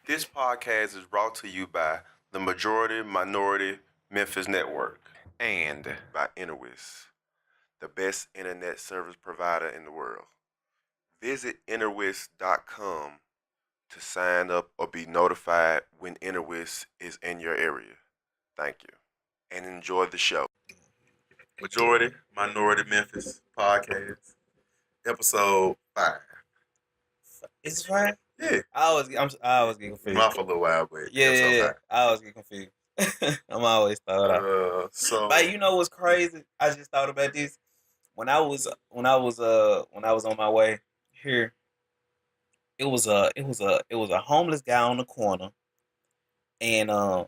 This podcast is brought to you by the Majority Minority Memphis Network and by Interwis, the best internet service provider in the world. Visit interwis.com to sign up or be notified when Interwis is in your area. Thank you. And enjoy the show. Majority Minority Memphis Podcast, episode 5. Is it fine? Yeah. I always get confused. Been off for a little while, but Yeah, episode yeah. 5. I always get confused. I'm always thought out. But you know what's crazy? I just thought about this when I was on my way here. It was a homeless guy on the corner, and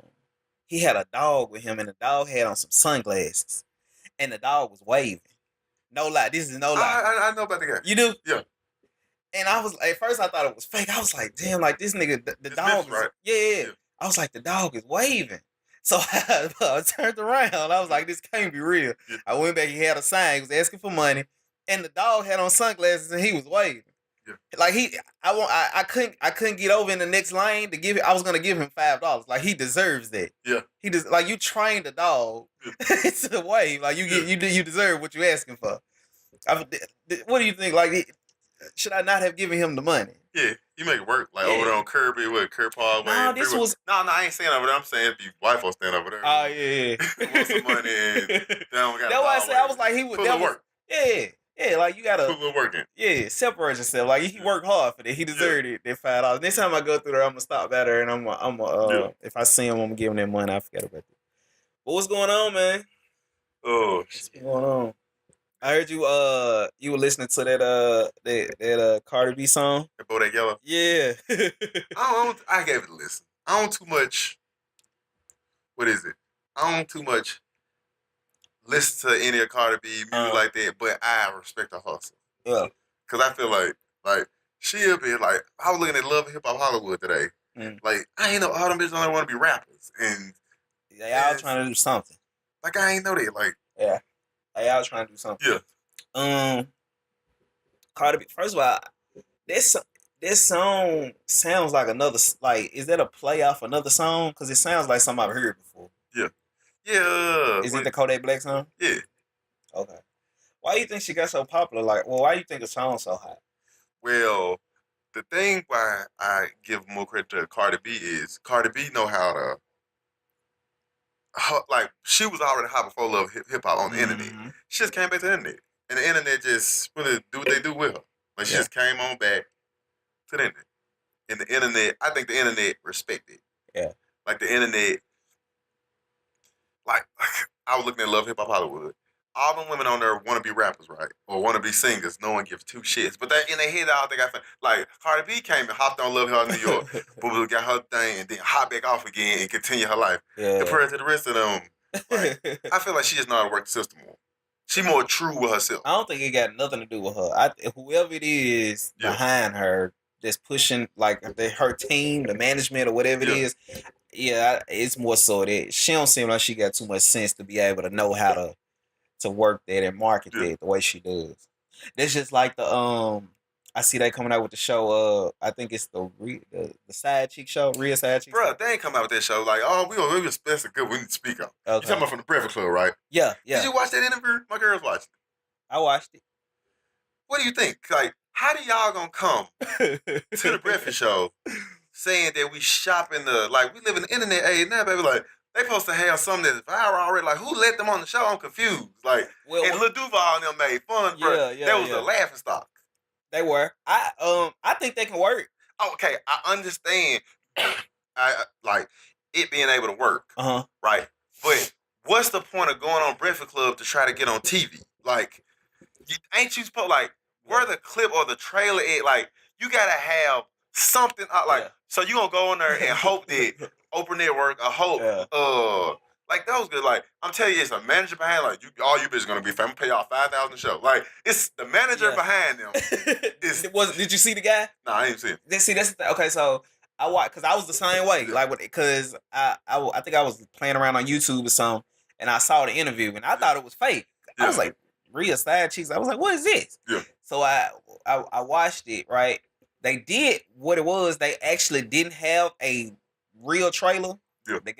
he had a dog with him, and the dog had on some sunglasses, and the dog was waving. No lie, this is no lie. I know about the guy. You do? Yeah. And I was at first I thought it was fake. I was like, damn, like this nigga, the dog is, right? Yeah. I was like, the dog is waving. So I turned around. I was like, this can't be real. Yeah. I went back. He had a sign. He was asking for money, and the dog had on sunglasses, and he was waving. Yeah. Like I couldn't get over in the next lane to give it. I was gonna give him $5. Like he deserves that. Yeah. He does. Like you trained the dog to wave. Like you deserve what you're asking for. What do you think? Like, should I not have given him the money? Yeah, you make it work. Like over there on Kirby with Kirby Park. No, this was... No, I ain't saying over there. I'm saying if your wife will stand over there. Oh, yeah. Want some money and they don't got That's why I said, I was like, he would... Put a little work. Yeah, like you gotta... Put a little work in. Yeah, separate yourself. Like he worked hard for that. He deserved it, that $5. Next time I go through there, I'm gonna stop by there and if I see him, I'm gonna give him that money. I forget about that. But what's going on, man? Oh, what's going on? I heard you were listening to that Cardi B song. That Bodak Yellow? Yeah. I gave it a listen. I don't too much. What is it? I don't too much listen to any of Cardi B music like that, but I respect her hustle. Yeah. Cause I feel like she'll be like, I was looking at Love and Hip Hop Hollywood today. Like I ain't know all them bitches only want to be rappers, and they all trying to do something. Like I ain't know that. Like yeah. I was trying to do something. Yeah. Cardi B. First of all, this song sounds like another. Like, is that a play off another song? Because it sounds like something I've heard before. Yeah. Yeah. Is it the Kodak Black song? Yeah. Okay. Why do you think she got so popular? Like, well, why do you think the song's so hot? Well, the thing why I give more credit to Cardi B is Cardi B know how to. Like she was already hot before Love Hip Hop on the internet. She just came back to the internet, and the internet just really do what they do with her. Like she just came on back to the internet, and the internet. I think the internet respected. Yeah. Like the internet. Like I was looking at Love Hip Hop Hollywood. All them women on there want to be rappers, right? Or want to be singers. No one gives two shits. But in their head, all they got like Cardi B came and hopped on Love Hip Hop New York, but got her thing, and then hop back off again and continue her life. Yeah. Compared to the rest of them, like, I feel like she just know how to work the system more. She more true with herself. I don't think it got nothing to do with her. Whoever it is behind her, that's pushing like her team, the management, or whatever it is. Yeah, it's more so that she don't seem like she got too much sense to be able to know how to work that and market that the way she does. That's just like the I see they coming out with the show. I think it's the side chick show, real side chick. Bro, they ain't come out with that show. Like, oh, we expect a good we need to speak on. Okay. You talking about from the Breakfast Club, right? Yeah. Did you watch that interview? My girls watched it. I watched it. What do you think? Like, how do y'all gonna come to the Breakfast Show saying that we shop in the we live in the internet age now, baby? Like, they supposed to have something that's viral already. Like, who let them on the show? I'm confused. Like, and Lil Duval and them made fun, bro. That was a laughing stock. They were. I think they can work. Okay, I understand. I like it being able to work. Right. But what's the point of going on Breakfast Club to try to get on TV? Like, ain't you supposed where the clip or the trailer is? Like, you gotta have something. So you gonna go on there and hope that Oprah Network, I hope, like that was good. Like I'm telling you, it's a manager behind. Like all you bitches gonna be famous. Pay y'all $5,000 a show. Like it's the manager behind them. Did you see the guy? No, I didn't see it. See, that's the thing. Okay, so I watched because I was the same way. Like because I think I was playing around on YouTube or something, and I saw the interview and I thought it was fake. I was like, real side chicks. I was like, what is this? Yeah. So I watched it, right? They did what it was. They actually didn't have a real trailer. Yeah. The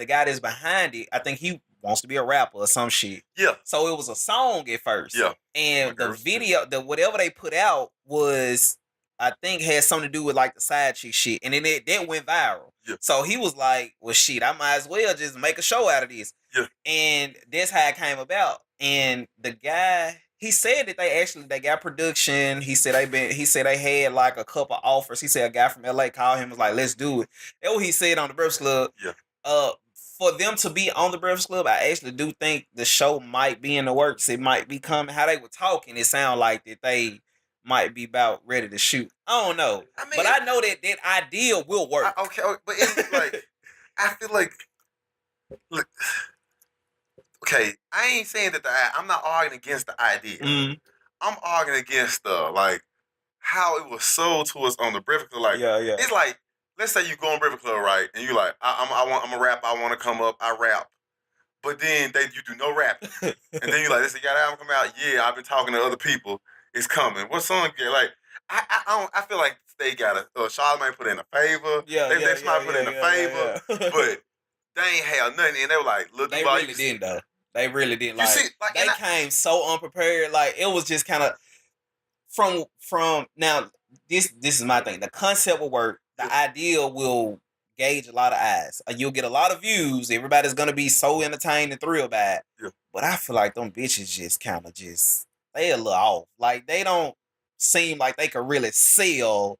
guy that's behind it, I think he wants to be a rapper or some shit. Yeah. So it was a song at first. Yeah. And the video, whatever they put out was, I think, had something to do with like the side chick shit. And then that went viral. Yeah. So he was like, well, shit, I might as well just make a show out of this. Yeah. And that's how it came about. And the guy, he said that they got production. He said they had like a couple offers. He said a guy from LA called him, was like, let's do it. That's what he said on the Breakfast Club. Yeah. For them to be on the Breakfast Club, I actually do think the show might be in the works. It might be coming. How they were talking, it sounded like that they might be about ready to shoot. I don't know. But I know that idea will work. Okay, but it's like, I feel like, look, okay, I ain't saying that I'm not arguing against the idea. Mm-hmm. I'm arguing against how it was sold to us on the Breakfast Club. Like, yeah. It's like, let's say you go on Breakfast Club, right? And you like, I'm a rap. I want to come up. I rap. But then you do no rapping. And then you like, listen, you got an album come out? Yeah, I've been talking to other people. It's coming. What song? Like, I feel like they got Charlamagne put in a favor. Yeah, they put in a favor. But they ain't have nothing. And they were like, look, they really didn't though. They really didn't. Like, they came so unprepared. Like, it was just kind of from now. This is my thing. The concept will work. The idea will gauge a lot of eyes. You'll get a lot of views. Everybody's gonna be so entertained and thrilled by it. Yeah. But I feel like them bitches just kind of they a little off. Like, they don't seem like they could really sell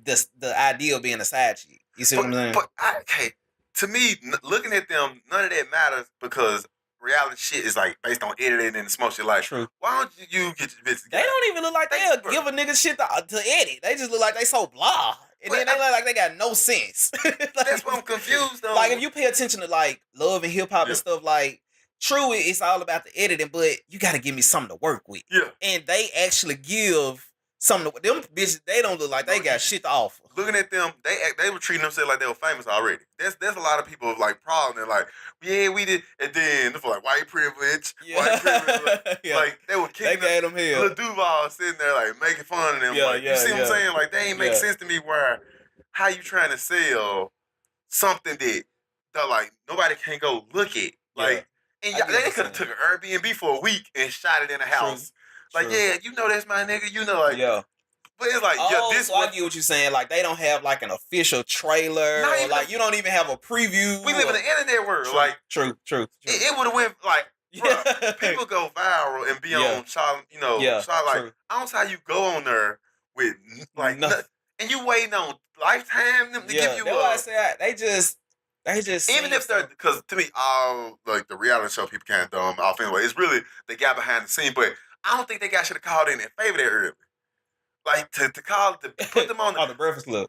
the idea of being a side chick. You see what I'm saying? But to me, looking at them, none of that matters because reality shit is like based on editing and some shit. Like, true. Why don't you get your bitch together? They don't even look like they'll give a nigga shit to edit. They just look like they so blah. And then they look like they got no sense. Like, that's what I'm confused though. Like, if you pay attention to like Love and Hip Hop and stuff, like, true, it's all about the editing, but you got to give me something to work with. Yeah. And they actually give something to them bitches. They don't look like they got shit to offer. Looking at them, they were treating themselves like they were famous already. There's a lot of people like problem. They're like, yeah, we did, and then they're like white privilege, white privilege. Yeah. Like they were kicking. They gave them hell. Lil Duval sitting there like making fun of them. You see what I'm saying? Like, they ain't make sense to me. Where how you trying to sell something that like nobody can go look at? Like, and they could have took an Airbnb for a week and shot it in a house. True. Like, yeah, you know that's my nigga. You know, like, But it's like, so I get what you're saying. Like, they don't have like an official trailer, or like you don't even have a preview. We live in the internet world. True, like, true. It would have went like, bruh, people go viral and be on Charlotte. You know, Charlotte, like, I don't know how you go on there with like, and you waiting on Lifetime them to give you. That's why I say they just even if they're, because to me, all like the reality show people can't throw them off anyway. It's really the guy behind the scene, but I don't think they should have called in favor that early. Like, to put them on the Breakfast Club.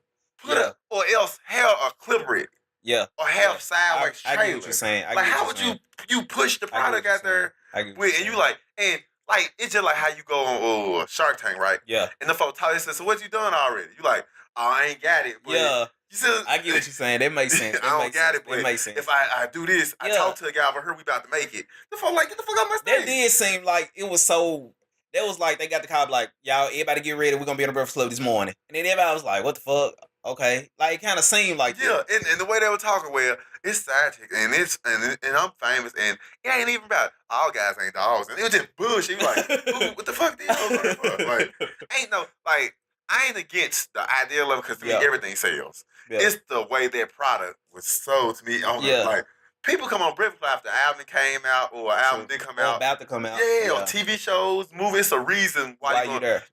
Or else have a clip ready. Yeah. Or have sideways trailer. I get what you're saying. Like, how would you push the product out there with, and you like, and like, it's just like how you go on Shark Tank, right? Yeah. And the folks tell you, so what you done already? You like, oh, I ain't got it. But you see, I get what you're saying. That makes sense. I don't got it, but if I do this, I talk to a guy over here, we about to make it. The folk like, get the fuck out my stage. That did seem like it was so. That was like they got the call like, y'all, everybody get ready. We're gonna be on the Breakfast Club this morning. And then everybody was like, what the fuck? Okay. Like, it kind of seemed like that. And the way they were talking, well, it's side chick, and I'm famous, and it ain't even about all guys ain't dogs. And it was just bullshit. You like, what the fuck these folks are? Like, ain't no, like, I ain't against the idea of it, because to me, everything sells. Yeah. It's the way their product was sold to me. Like, people come on Breakfast Club after the album came out, or an album didn't come out. About to come out. Yeah, or TV shows, movies. It's a reason why you there.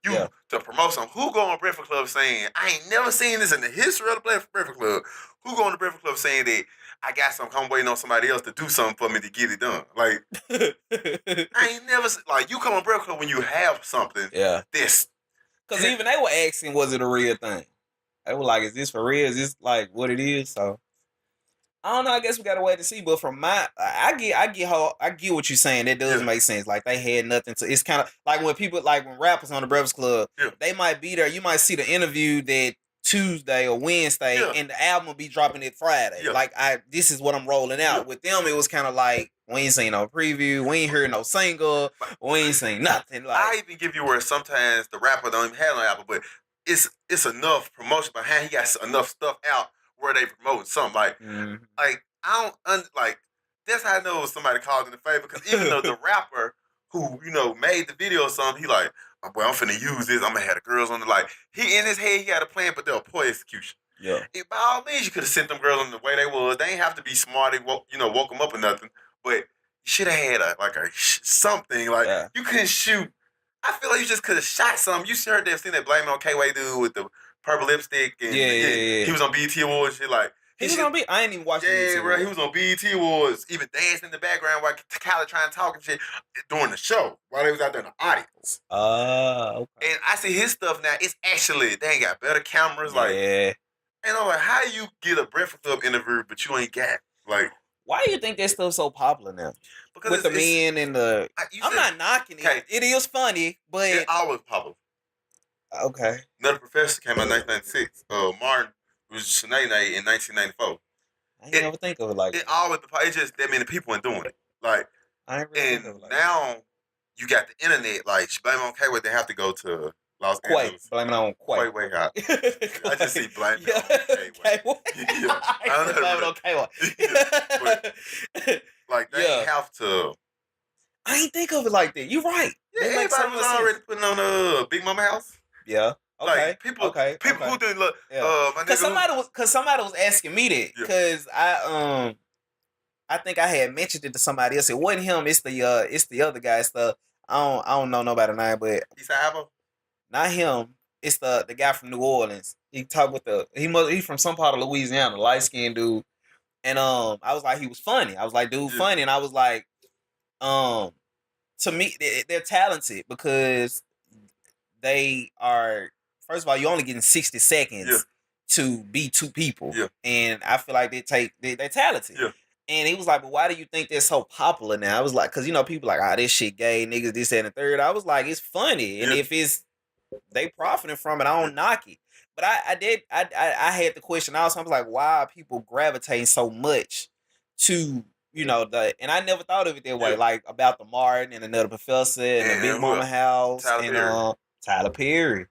To promote something. Who go on Breakfast Club saying, I ain't never seen this in the history of the Breakfast Club? Who go on the Breakfast Club saying that I got something, I'm waiting on somebody else to do something for me to get it done? Like, I ain't never, like, you come on Breakfast Club when you have something. Yeah. This. Because even they were asking, was it a real thing? They were like, is this for real? Is this like what it is? So I don't know. I guess we gotta wait to see. But from I get what you're saying. That does make sense. Like, they had nothing to. It's kind of like when people, like when rappers on the Breakfast Club, they might be there. You might see the interview that Tuesday or Wednesday, and the album will be dropping it Friday. Like, this is what I'm rolling out. With them, it was kind of like We ain't seen no preview. We ain't heard no single. We ain't seen nothing. Like I even give you where sometimes the rapper don't even have no album, but it's enough promotion behind. He got enough stuff out where they promote something. Like I don't like. That's how I know somebody called in the favor, because even though the rapper who made the video or something, he like, oh, boy, I'm finna use this. I'm gonna have the girls on the like. He in his head he had a plan, but they were poor execution. Yeah. And by all means, you could have sent them girls on the way they was. They ain't have to be smart. They woke them up or nothing. But you should have had something like you couldn't shoot. I feel like you just could have shot something. You sure they've seen that Blame It on K-Way dude with the purple lipstick and yeah. He was on BET Awards and shit like. He was on BET. I ain't even watching BET. Yeah, bro. He was on BET Awards, even dancing in the background while Khaled trying to talk and shit during the show while they was out there in the audience. Okay. And I see his stuff now. It's actually they ain't got better cameras. Like, and I'm like, how you get a Breakfast Club interview but you ain't got like. Why do you think that stuff's so popular now? Because with the men and the. I'm not knocking it. It is funny, but it's always popular. Okay. Another Professor came out in 1996. Martin was Sinead in 1994. I ain't never think of it like that. It always, it's just that many people ain't doing it. Like, I ain't really think of it like now that. You got the internet. Like, Blame It on K-Way, they have to go to Los Angeles. Blame it on Quay. Wait, I just see Blame It on K-Way. I don't know. Blame It on K-Way. Like, they have to. I ain't think of it like that. You're right. Yeah, everybody was already putting on Big Mama House. Yeah. Okay. Like, people who didn't look. Because somebody was asking me that. Because I think I had mentioned it to somebody else. It wasn't him. It's the other guy. It's the I don't know nobody's name, but Isaiah. Not him. It's the guy from New Orleans. He talked with he's from some part of Louisiana, light skinned dude. And I was like, he was funny. I was like, dude, funny. And I was like, to me, they're talented because they are. First of all, you're only getting 60 seconds to be two people, and I feel like they're talented. Yeah. And he was like, but why do you think they're so popular now? I was like, because people like, this shit gay, niggas, this, that, and the third. I was like, it's funny, and if they profiting from it, I don't knock it. But I had the question also. I was like, why are people gravitating so much to and I never thought of it that way, like about the Martin and Another Professor and the Big Mama House Tyler Perry.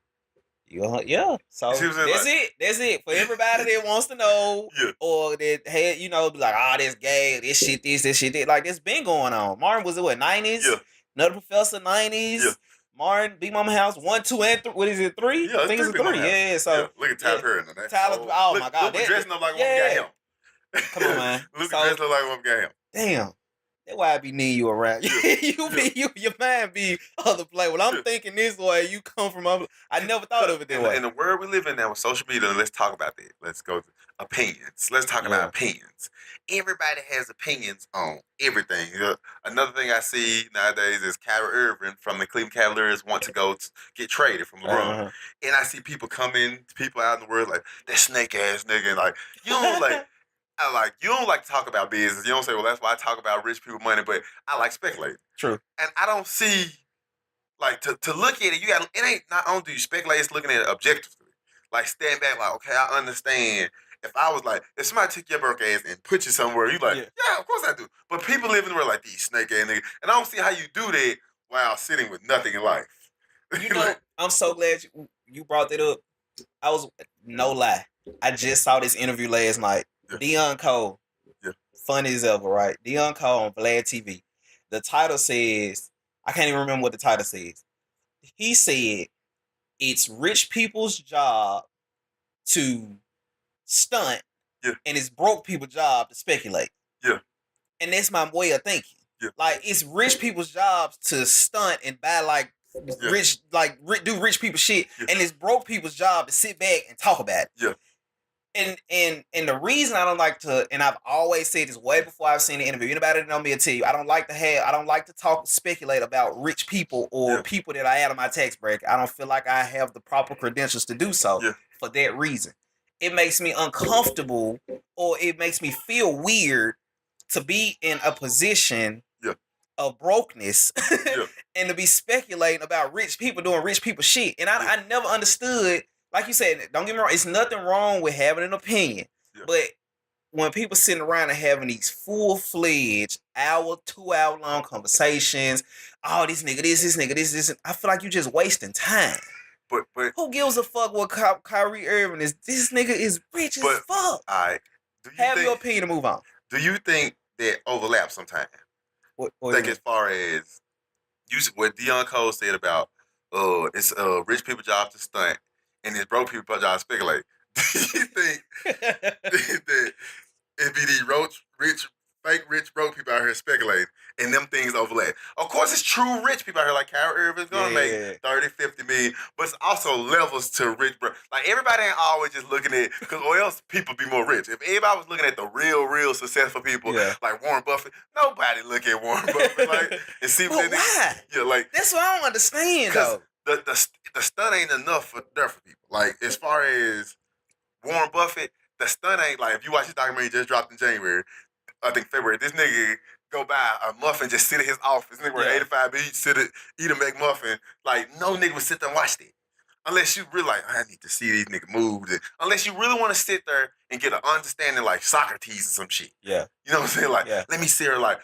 Yeah. So that's it for everybody that wants to know or that had be like, this gay, this shit, this shit, that. Like, it's been going on. Martin was 90s. Yeah. Another Professor 90s. Yeah. Martin, Big Mama House 1, 2, and 3. What is it? 3? Yeah, I think it's 3. Yeah. So look at Tyler Perry in that. Tyler. Oh my God. Luke dressing up like one got him. Come on, man. Luke dressed up like one got him. Damn. That's why I be needing you around. Your mind be other play. Well, I'm thinking this way. You come from other. I never thought of it that way. In the world we live in now with social media, let's talk about that. Let's go to opinions. Let's talk about opinions. Everybody has opinions on everything. Another thing I see nowadays is Kyrie Irving from the Cleveland Cavaliers want to go get traded from LeBron. And I see people people out in the world like, that snake ass nigga. And like, you don't like. You don't like to talk about business. You don't say, well, that's why I talk about rich people money, but I like speculating. True. And I don't see, like, to look at it, it ain't not only do you speculate, it's looking at it objectively. Like, stand back, like, okay, I understand. If I was like, if somebody took your birthday ass and put you somewhere, you like, yeah, of course I do. But people live in the world like, these snake ass niggas. And I don't see how you do that while sitting with nothing in life. I'm so glad you brought that up. I was, no lie, I just saw this interview last night. Deion Cole, funny as ever, right? Deion Cole on Vlad TV. The title says, I can't even remember what the title says. He said, it's rich people's job to stunt, and it's broke people's job to speculate. Yeah. And that's my way of thinking. Yeah. Like, it's rich people's jobs to stunt and buy do rich people shit, and it's broke people's job to sit back and talk about it. Yeah. And the reason I don't like to, and I've always said this way before I've seen the interview, anybody that know me will tell you, I don't like to speculate about rich people or people that I add on my tax bracket. I don't feel like I have the proper credentials to do so for that reason. It makes me uncomfortable, or it makes me feel weird to be in a position of brokenness and to be speculating about rich people doing rich people shit. And I never understood. Like you said, don't get me wrong, it's nothing wrong with having an opinion. Yeah. But when people sitting around and having these full-fledged 2 hour long conversations, oh, this nigga, this nigga, this, I feel like you're just wasting time. But who gives a fuck what Kyrie Irving is? This nigga is rich as fuck. All right. Have your opinion to move on. Do you think that overlaps sometimes? What as far as what Deion Cole said about it's rich people job to stunt and it's broke people job to speculate. Do you think that it be these fake rich broke people out here speculating and them things overlap? Of course, it's true rich people out here like Kyrie Irving's gonna make 30, 50 million, but it's also levels to rich bro. Like everybody ain't always just looking at or else people be more rich. If everybody was looking at the real successful people like Warren Buffett, nobody look at Warren Buffett like and see what they why? Yeah, like that's what I don't understand though. The stunt ain't enough for people. Like as far as Warren Buffett, the stunt ain't like if you watch his documentary just dropped in January, I think February, this nigga go buy a muffin, just sit at his office. Nigga wear 85 eat a McMuffin. Like no nigga would sit there and watch that. Unless you really like, I need to see these niggas move. Unless you really want to sit there and get an understanding like Socrates or some shit. Yeah. You know what I'm saying? Like, let me see her like,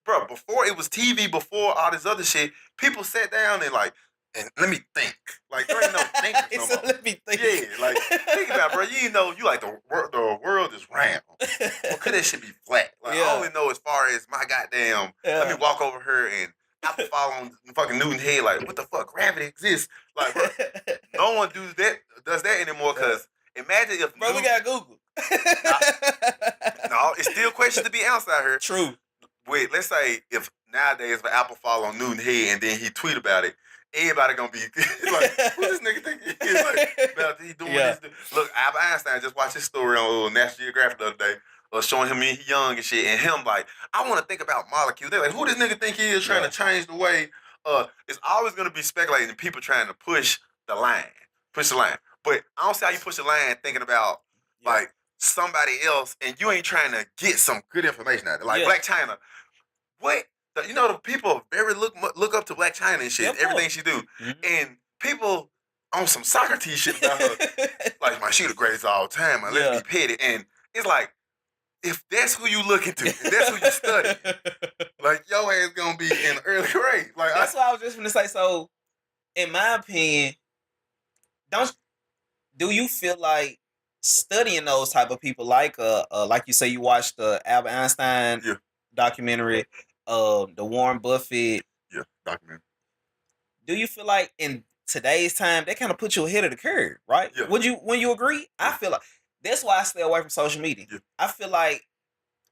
bro, before it was TV, before all this other shit, people sat down and like, and let me think. Like, there ain't no thinking no more. Let me think. Yeah, like, think about it, bro. You know, you like the world is round. Well, could that shit be flat? Like, I only know as far as my goddamn, let me walk over here and Apple fall on fucking Newton head. Like, what the fuck? Gravity exists. Like, bro, no one does that anymore because imagine if. Bro, we got Google. No, it's still questions to be answered out here. True. Wait, let's say if nowadays if Apple fall on Newton head and then he tweet about it, everybody gonna be like, who this nigga think he is? Like, about he doing this? Look, Albert Einstein just watched his story on National Geographic the other day, showing him he young and shit, and him like, I want to think about molecules. They're like, who this nigga think he is trying to change the way? It's always gonna be speculating and people trying to push the line. But I don't see how you push the line thinking about like somebody else, and you ain't trying to get some good information out of it. Like Black China, what? The people very look up to Black China and shit, everything she do. Mm-hmm. And people on some Socrates shit about her, like, man, she the greatest of all time, man, let's be petty. And it's like, if that's who you looking to, and that's who you study, like, your ass gonna be in the early grade. Like, that's what I was just gonna say. So, in my opinion, do you feel like studying those type of people, like you say, you watched the Albert Einstein documentary, the Warren Buffett documentary. Do you feel like in today's time they kind of put you ahead of the curve, right? Yeah. When you agree? I feel like that's why I stay away from social media. Yeah. I feel like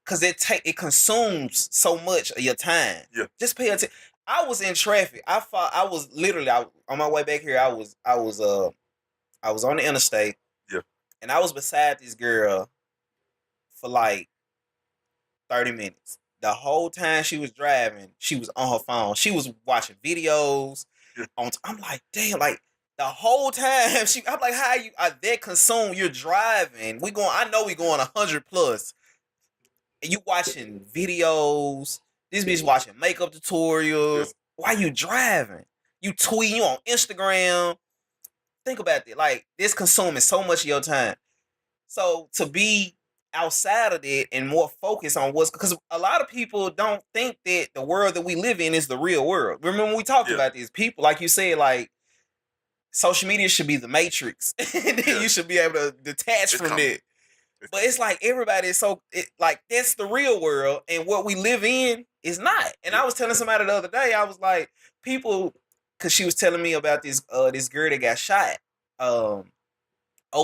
because it consumes so much of your time. Yeah. Just pay attention. I was in traffic. I was literally on my way back here. I was on the interstate. Yeah. And I was beside this girl for like 30 minutes. The whole time she was driving, she was on her phone. She was watching videos. Yeah. I'm like, damn, like the whole time I'm like, how you are that consumed? You're driving. I know we going 100 plus. And you watching videos. This bitch watching makeup tutorials. Yeah. Why you driving? You tweeting, you on Instagram. Think about it. Like, this consuming so much of your time. So to be outside of it and more focused on because a lot of people don't think that the world that we live in is the real world. Remember when we talked about these people, like you said, like social media should be the matrix. And then you should be able to detach from it. But it's like everybody is like that's the real world, and what we live in is not. And I was telling somebody the other day, I was like, people, because she was telling me about this girl that got shot over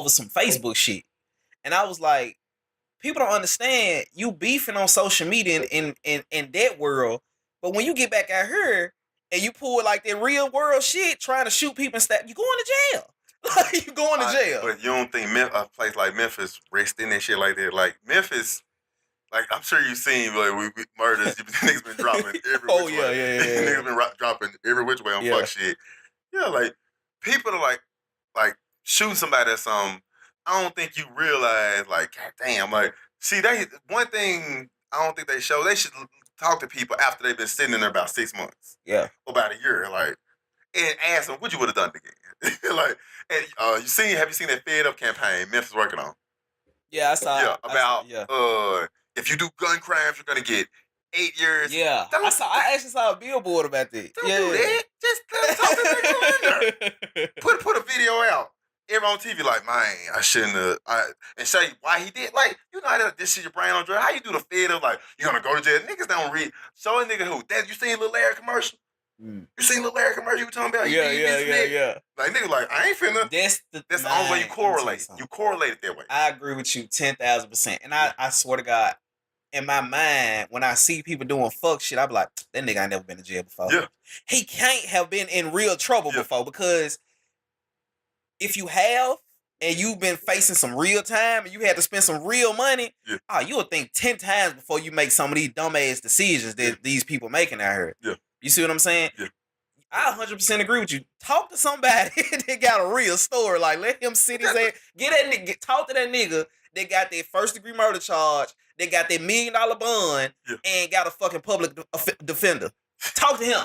some Facebook shit. And I was like, people don't understand you beefing on social media in that world, but when you get back out here and you pull like that real world shit, trying to shoot people and stuff, you going to jail. Like, you going to jail. But you don't think a place like Memphis rests in that shit like that? Like Memphis, like I'm sure you've seen like we murders. Niggas been dropping every which way. Niggas been dropping every which way on fuck shit. Yeah, like people are like shooting somebody or something. I don't think you realize, like, God damn, like, see, one thing I don't think they show, they should talk to people after they've been sitting in there about 6 months. Yeah. Or about a year, like, and ask them what you would have done again. Like, and have you seen that Fed Up campaign Memphis working on? Yeah, I saw. Yeah, about yeah. If you do gun crimes, you're gonna get 8 years. Yeah, I actually saw a billboard about that. Don't do that. Just talk to the nigga in there. Put a video out. Everyone on TV like, man, I shouldn't have. And say why he did. Like, you know how this is your brain on drugs. How you do the fed of like, you gonna go to jail? Niggas don't read. Show a nigga who. That you seen Lil Larry commercial? You seen Lil Larry commercial? You were talking about? Yeah. Like nigga, like I ain't finna. That's the only way you correlate. You correlate it that way. I agree with you 10,000%. And I swear to God, in my mind, when I see people doing fuck shit, I be like, that nigga ain't never been to jail before. Yeah. He can't have been in real trouble before, because if you have and you've been facing some real time and you had to spend some real money, you would think 10 times before you make some of these dumbass decisions that these people making out here. Yeah. You see what I'm saying? Yeah. I 100% agree with you. Talk to somebody that got a real story. Like, let him sit his ass. Talk to that nigga that got their first degree murder charge, that got their $1 million bond, and got a fucking public defender. Talk to him.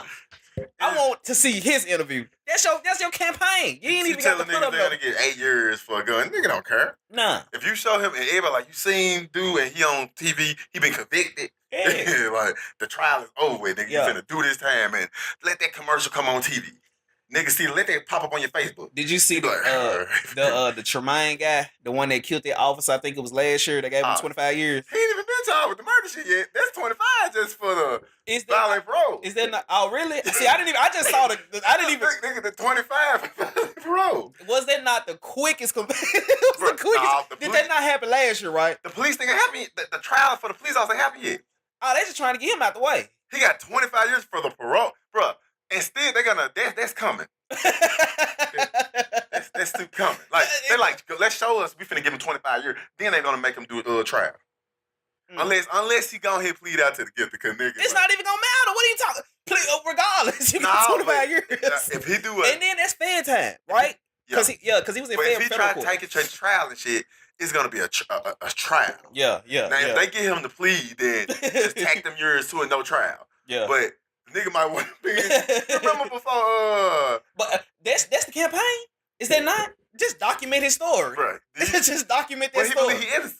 I want to see his interview. That's your campaign. You ain't even got to put up. They're gonna get 8 years for a gun. Nigga don't care. Nah. If you show him and everybody like you seen dude and he on TV, he been convicted. Yeah. Like the trial is over with. Nigga, you finna do this time and let that commercial come on TV. Nigga, see, let that pop up on your Facebook. Did you see the Tremaine guy, the one that killed the officer? I think it was last year. They gave him 25 years. He ain't even been charged with the murder shit yet. That's 25 just for the violent parole. Is that not? Oh, really? See, I just saw the. I didn't even. Nigga, the 25 parole. Was that not the quickest? Did that not happen last year? Right. The police thing happened. The trial for the police officer happened yet. Oh, they just trying to get him out the way. He got 25 years for the parole, bruh. And still, they're gonna. That's coming. that's still coming. Like they like, let's show us. We finna give him 25 years. Then they're gonna make him do a trial. Unless he go ahead and plead out to the guilty, cause nigga. It's not even gonna matter. What are you talking? Regardless, you get 25 years. If he do it, and then that's fair time, right? Because he was in fair. If he try to take it to trial and shit, it's gonna be a trial. Yeah. Now if they get him to plead, then just tack them years to a no trial. Yeah. But nigga might want to be. Remember before? But that's the campaign. Is that not? Just document his story. Right. Just document that story. But he innocent.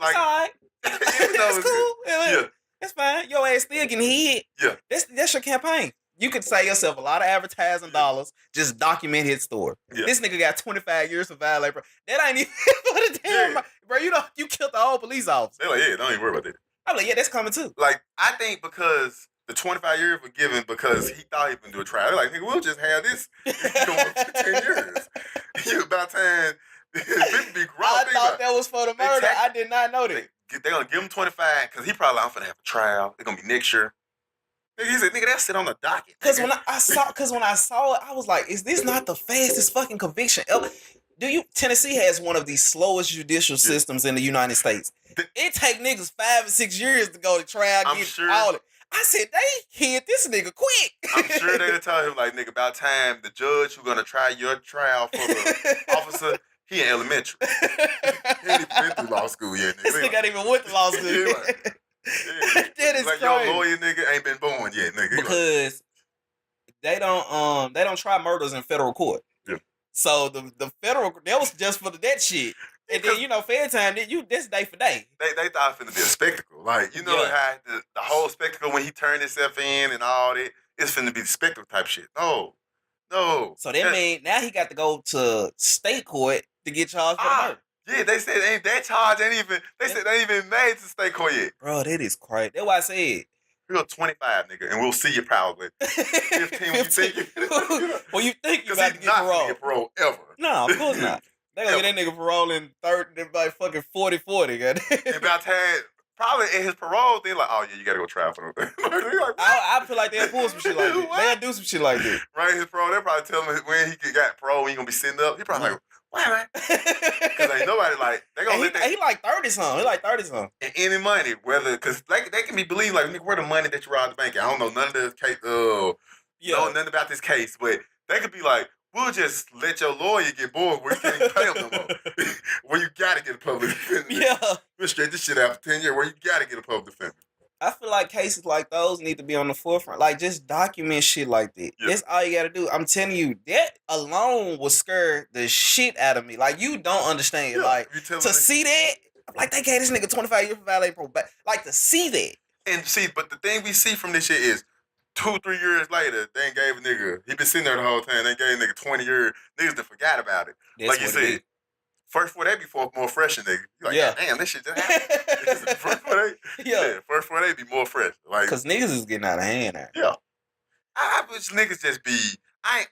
Like, it's all right. That's cool. Yeah. That's fine. Your ass still getting hit. Yeah. That's your campaign. You could save yourself a lot of advertising dollars. Just document his story. Yeah. This nigga got 25 years for violate, bro. That ain't even for the damn bro. You killed the whole police officer. They're like, don't even worry about that. I'm like, that's coming too. Like, I think because the 25 years were given because he thought he could do a trial. They're like, nigga, we'll just have this going for 10 years. You about time. This be grown. I thought that was for the murder. I did not know that. They're going to give him 25 because he probably, I'm finna have a trial. It's going to be next year. He said, nigga, that sit on the docket. Because when I saw it, I was like, is this not the fastest fucking conviction ever? Tennessee has one of the slowest judicial systems in the United States. It take niggas 5 or 6 years to go to trial, all it. I said, they hit this nigga quick. I'm sure they'd tell him, like, nigga, about time the judge who's going to try your trial for the officer, he in elementary. He ain't even been through law school yet, nigga. This nigga ain't even went to law school. That is like, crazy. Your lawyer nigga ain't been born yet, nigga. Because they don't try murders in federal court. Yeah. So the federal, that was just for that shit. And then, fair time, this day for day. They thought it was finna be a spectacle. Like, how the whole spectacle when he turned himself in and all that, it's finna be the spectacle type shit. No. So that mean now he got to go to state court to get charged for the murder. Yeah, they said that charge ain't even made to state court yet. Bro, that is crazy. That's why I said. You're 25, nigga, and we'll see you probably 15 when you think you Well, you think you about to get parole. Because he's not parole ever. No, of course not. They gonna get that nigga parole in 30, like fucking 40. And about time, probably in his parole, they like, oh yeah, you gotta go try for them. Like, I feel like they'll pull some shit like that. They'll do some shit like that. Right, his parole, they'll probably tell him when he got parole, when he gonna be sitting up. He probably like, why, man? Because ain't nobody like, they gonna let that. He like 30-something. He like 30-something. And any money, because they can be believed like, nigga, where the money that you robbed the bank at? I don't know none of this case, know nothing about this case, but they could be like, we'll just let your lawyer get bored where you can't even pay him no more. Where you gotta get a public defender. Yeah. We'll straight this shit out for 10 years where you gotta get a public defender. I feel like cases like those need to be on the forefront. Like, just document shit like that. Yeah. That's all you gotta do. I'm telling you, that alone will scare the shit out of me. Like, you don't understand. Yeah, like, to see that, I'm like, they gave this nigga 25 years for violating probation. Like, to see that. And see, but the thing we see from this shit is 2-3 years later, they ain't gave a nigga, he been sitting there the whole time, they gave a nigga 20 years, niggas done forgot about it. That's like you said. First 4 days be more fresh than nigga. You like, damn, this shit just happened. First 4 days, first 4 days be more fresh. Like, cause niggas is getting out of hand now. Yeah, I wish niggas just be. I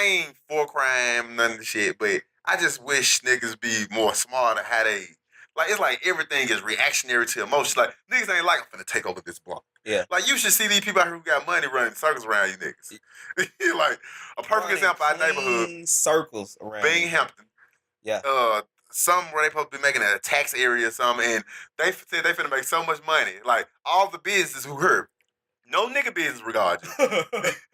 ain't for crime, none of the shit, but I just wish niggas be more smart at how they. Like, it's like everything is reactionary to emotions. Like, niggas ain't like, I'm finna take over this block. Yeah. Like, you should see these people out here who got money running circles around you niggas. Like, a perfect example, our neighborhood. Circles around Binghamton. Yeah. Some where they supposed to be making a tax area or something, and they said they finna make so much money. Like, all the businesses who heard, no nigga business regard you.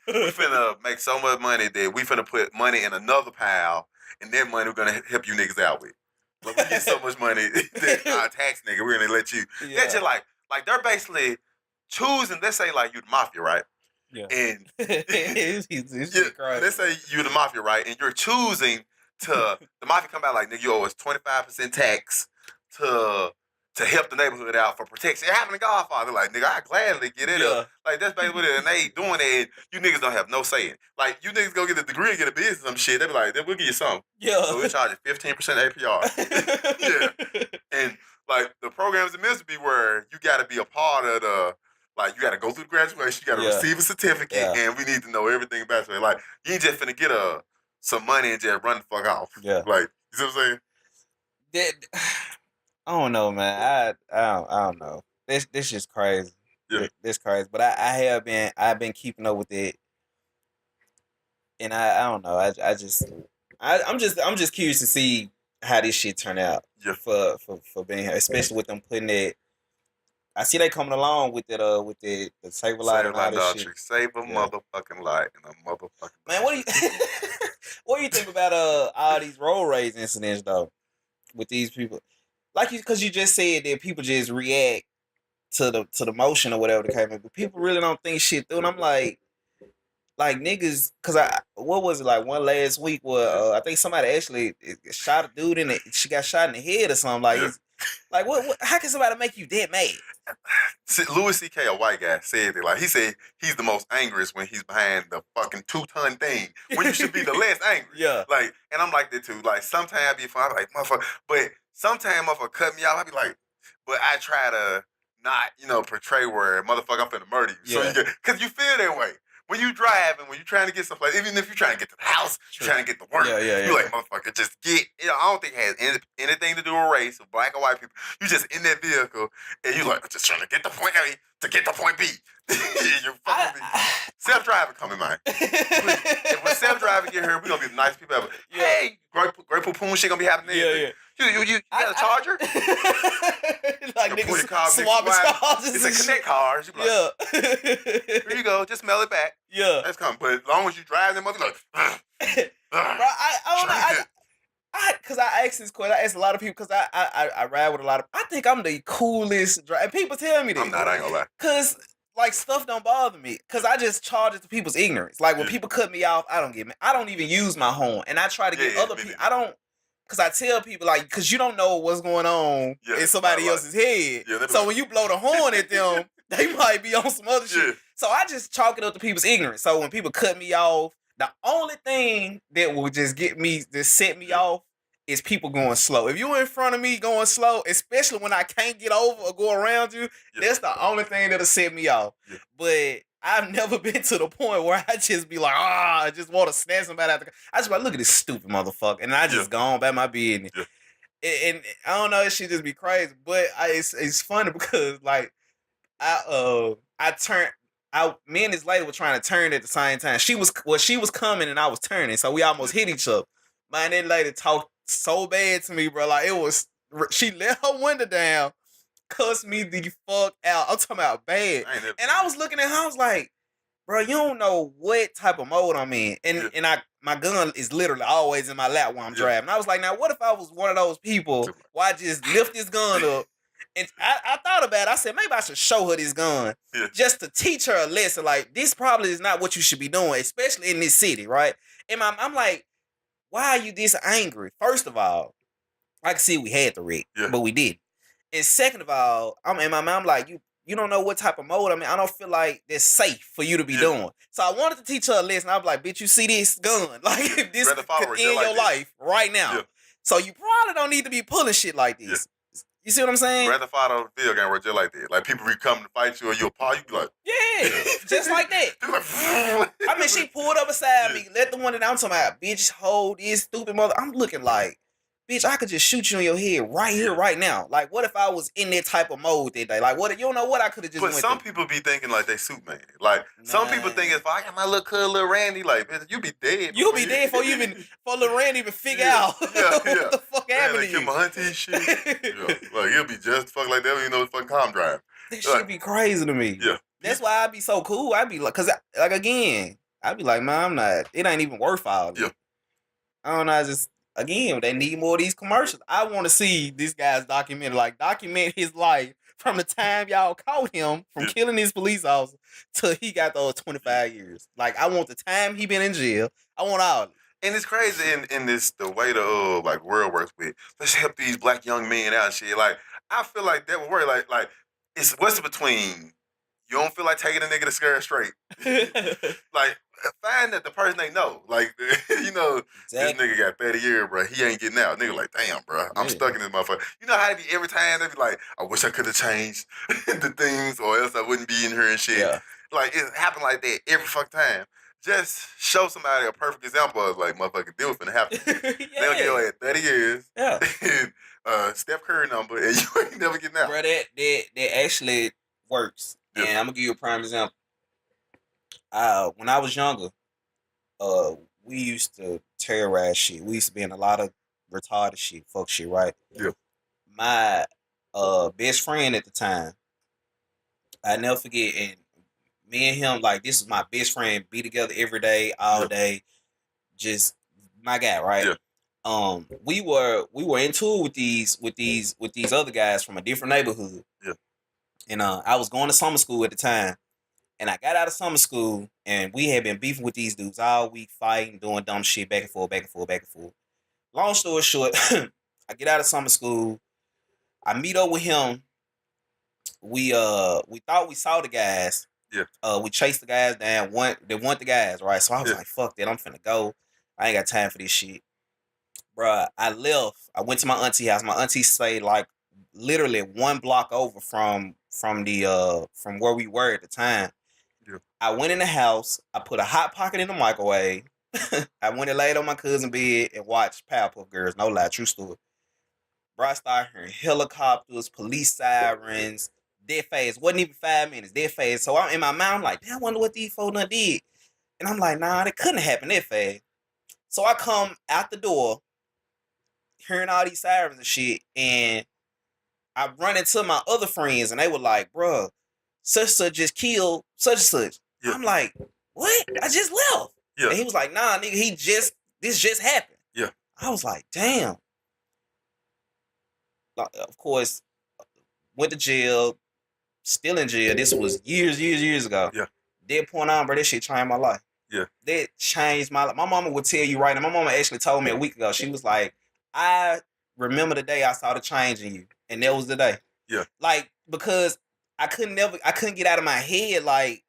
We finna make so much money that we finna put money in another pile, and that money we're gonna help you niggas out with. Like, we get so much money that our tax nigga, we're gonna let you. Yeah. That's just like they're basically choosing, let's say like you the mafia, right? Yeah. And let's say you the mafia, right? And you're choosing to the mafia come out like, nigga, you owe us 25% tax to help the neighborhood out for protection. It happened to Godfather. Like, nigga, I gladly get it up. Like, that's basically what it is. And they doing it, and you niggas don't have no say in it. Like, you niggas go get a degree and get a business or some shit. They be like, we'll give you something. Yeah. So we charge you 15% APR. Yeah. And, like, the programs in Mississippi where you got to be a part of the, like, you got to go through the graduation, you got to receive a certificate, and we need to know everything about it. Like, you ain't just finna get some money and just run the fuck off. Yeah. Like, you see what I'm saying? I don't know, man. I don't know. This just crazy. Yeah. This crazy. But I've been keeping up with it, and I don't know. I'm just curious to see how this shit turn out. Yeah. For being here, especially with them putting it. I see they coming along with it. With the save a light and all this shit. Save a motherfucking light and a motherfucking. Man, what do you what do you think about all these road rage incidents though? With these people. Like, because you just said that people just react to the motion or whatever the case may be. But people really don't think shit through. And I'm like niggas, because what was it, like one last week where I think somebody actually shot a dude in it. She got shot in the head or something. Like, like what? How can somebody make you that mad? Louis C.K., a white guy, said it. Like, he said he's the most angriest when he's behind the fucking 2-ton thing, when you should be the less angry. Yeah. Like, and I'm like that too. Like, sometimes I be fine, like, motherfucker. But sometimes motherfucker cut me off, I be like, but I try to not, portray where, motherfucker, I'm finna murder you. Yeah. So because you feel that way. When you driving, when you trying to get someplace, even if you're trying to get to the house, you're trying to get to work, you're like, motherfucker, just get, I don't think it has anything to do with race or black or white people. You just in that vehicle, and you like, I'm just trying to get the point A to get to point B. You're fucking self-driving come in mind. If when self-driving get here, we're going to be the nicest people ever. Yeah. Hey, great poon shit going to be happening there. Yeah. You got a charger? Like, niggas swapping cars. It's a Connect cars. Like, here you go. Just mail it back. Yeah. That's coming. But as long as you drive them, like, bro, I don't know. Because I asked this question. I asked a lot of people because I ride with a lot of. I think I'm the coolest driver. And people tell me that. I'm not. I ain't gonna lie. Because like stuff don't bother me. Because I just charge it to people's ignorance. Like when people cut me off, I don't get mad. I don't even use my horn, and I try to get other people. I don't. Because I tell people, like, because you don't know what's going on in somebody else's head. Yeah, so when you blow the horn at them, they might be on some other shit. So I just chalk it up to people's ignorance. So when people cut me off, the only thing that will just set me off is people going slow. If you're in front of me going slow, especially when I can't get over or go around you, that's the only thing that'll set me off. Yeah. But I've never been to the point where I just be like, I just want to snatch somebody out the car. I just be like, look at this stupid motherfucker. And I just go on back my business. Yeah. And I don't know, it should just be crazy. But it's funny because, like, me and this lady were trying to turn at the same time. She was coming and I was turning. So we almost hit each other. Man, that lady talked so bad to me, bro. Like, she let her window down, cussed me the fuck out. I'm talking about bad. And I was looking at her, I was like, bro, you don't know what type of mode I'm in. And my gun is literally always in my lap while I'm driving. I was like, now what if I was one of those people where I just lift this gun up And I thought about it. I said, maybe I should show her this gun just to teach her a lesson. Like, this probably is not what you should be doing, especially in this city, right? And I'm like, why are you this angry? First of all, I can see we had the wreck, but we did. And second of all, I'm in my mind, I'm like, you don't know what type of mode. I mean, I don't feel like that's safe for you to be doing. So I wanted to teach her a lesson. I was like, bitch, you see this gun? Like, this could end your life right now. Yeah. So you probably don't need to be pulling shit like this. Yeah. You see what I'm saying? Grand Theft Auto video game where just like that. Like, people be coming to fight you or you'll paw, you be like... Yeah, just like that. I mean, she pulled up beside me, let the one that I'm talking about, bitch, hold this stupid mother. I'm looking like... Bitch, I could just shoot you in your head right here, right now. Like, what if I was in that type of mode that day? Like, what? You don't know what I could have just But some people be thinking like they Superman. Like, some people think if I got my little cousin, little Randy, like, bitch, you be dead. You'll be dead before you even, for little Randy even figure out what the fuck happened to you. My auntie and shit. Like, he'll be just fuck like that when you know the fucking calm drive. That shit be crazy to me. Yeah. That's why I be so cool. I be like, cause again, I be like, man, I'm not, it ain't even worth all this. Yeah. I don't know, again, they need more of these commercials. I want to see this guy's documentary. Like, document his life from the time y'all caught him from killing these police officers till he got those 25 years. Like, I want the time he been in jail. I want all of it. And it's crazy in this, the way the like world works with, let's help these black young men out and shit. Like, I feel like that would work. Like it's what's between you don't feel like taking a nigga to scare straight. Like, find that the person they know. Like, you know, this nigga got 30 years, bro. He ain't getting out. Nigga like, damn, bro. I'm stuck in this motherfucker. You know how they be every time they be like, I wish I could have changed the things or else I wouldn't be in here and shit. Yeah. Like, it happened like that every fucking time. Just show somebody a perfect example of, like, motherfucking deal finna happen. They'll get away at 30 years. Yeah. Steph Curry number, and you ain't never getting out. Bro, that actually works. Yeah. And I'm gonna give you a prime example. When I was younger, we used to terrorize shit. We used to be in a lot of retarded shit, fuck shit, right? Yeah. My best friend at the time, I never forget, and me and him, like, this is my best friend, be together every day, all day, just my guy, right? Yeah. We were in tour with these other guys from a different neighborhood. Yeah. And I was going to summer school at the time. And I got out of summer school, and we had been beefing with these dudes all week, fighting, doing dumb shit, back and forth, back and forth, back and forth. Long story short, I get out of summer school. I meet up with him. We thought we saw the guys. Yeah. We chased the guys down. They want the guys, right? So I was like, fuck that, I'm finna go. I ain't got time for this shit. Bruh, I left. I went to my auntie house. My auntie stayed like literally one block over from where we were at the time. Yeah. I went in the house. I put a Hot Pocket in the microwave. I went and laid on my cousin's bed and watched Powerpuff Girls. No lie, true story. Bro, I started hearing helicopters, police sirens, dead phase. Wasn't even 5 minutes, dead phase. So I'm in my mind, I'm like, damn, I wonder what these folks done did. And I'm like, nah, that couldn't happen that fast. So I come out the door, hearing all these sirens and shit, and I run into my other friends, and they were like, bruh, such just killed such and such. Yeah. I'm like, what? I just left. Yeah. And he was like, nah, nigga, this just happened. Yeah. I was like, damn. Of course, went to jail, still in jail. This was years ago. Yeah. That point on, bro, that shit changed my life. Yeah. That changed my life. My mama would tell you right now. My mama actually told me a week ago. She was like, I remember the day I saw the change in you. And that was the day. Yeah. Like, because I couldn't get out of my head, like,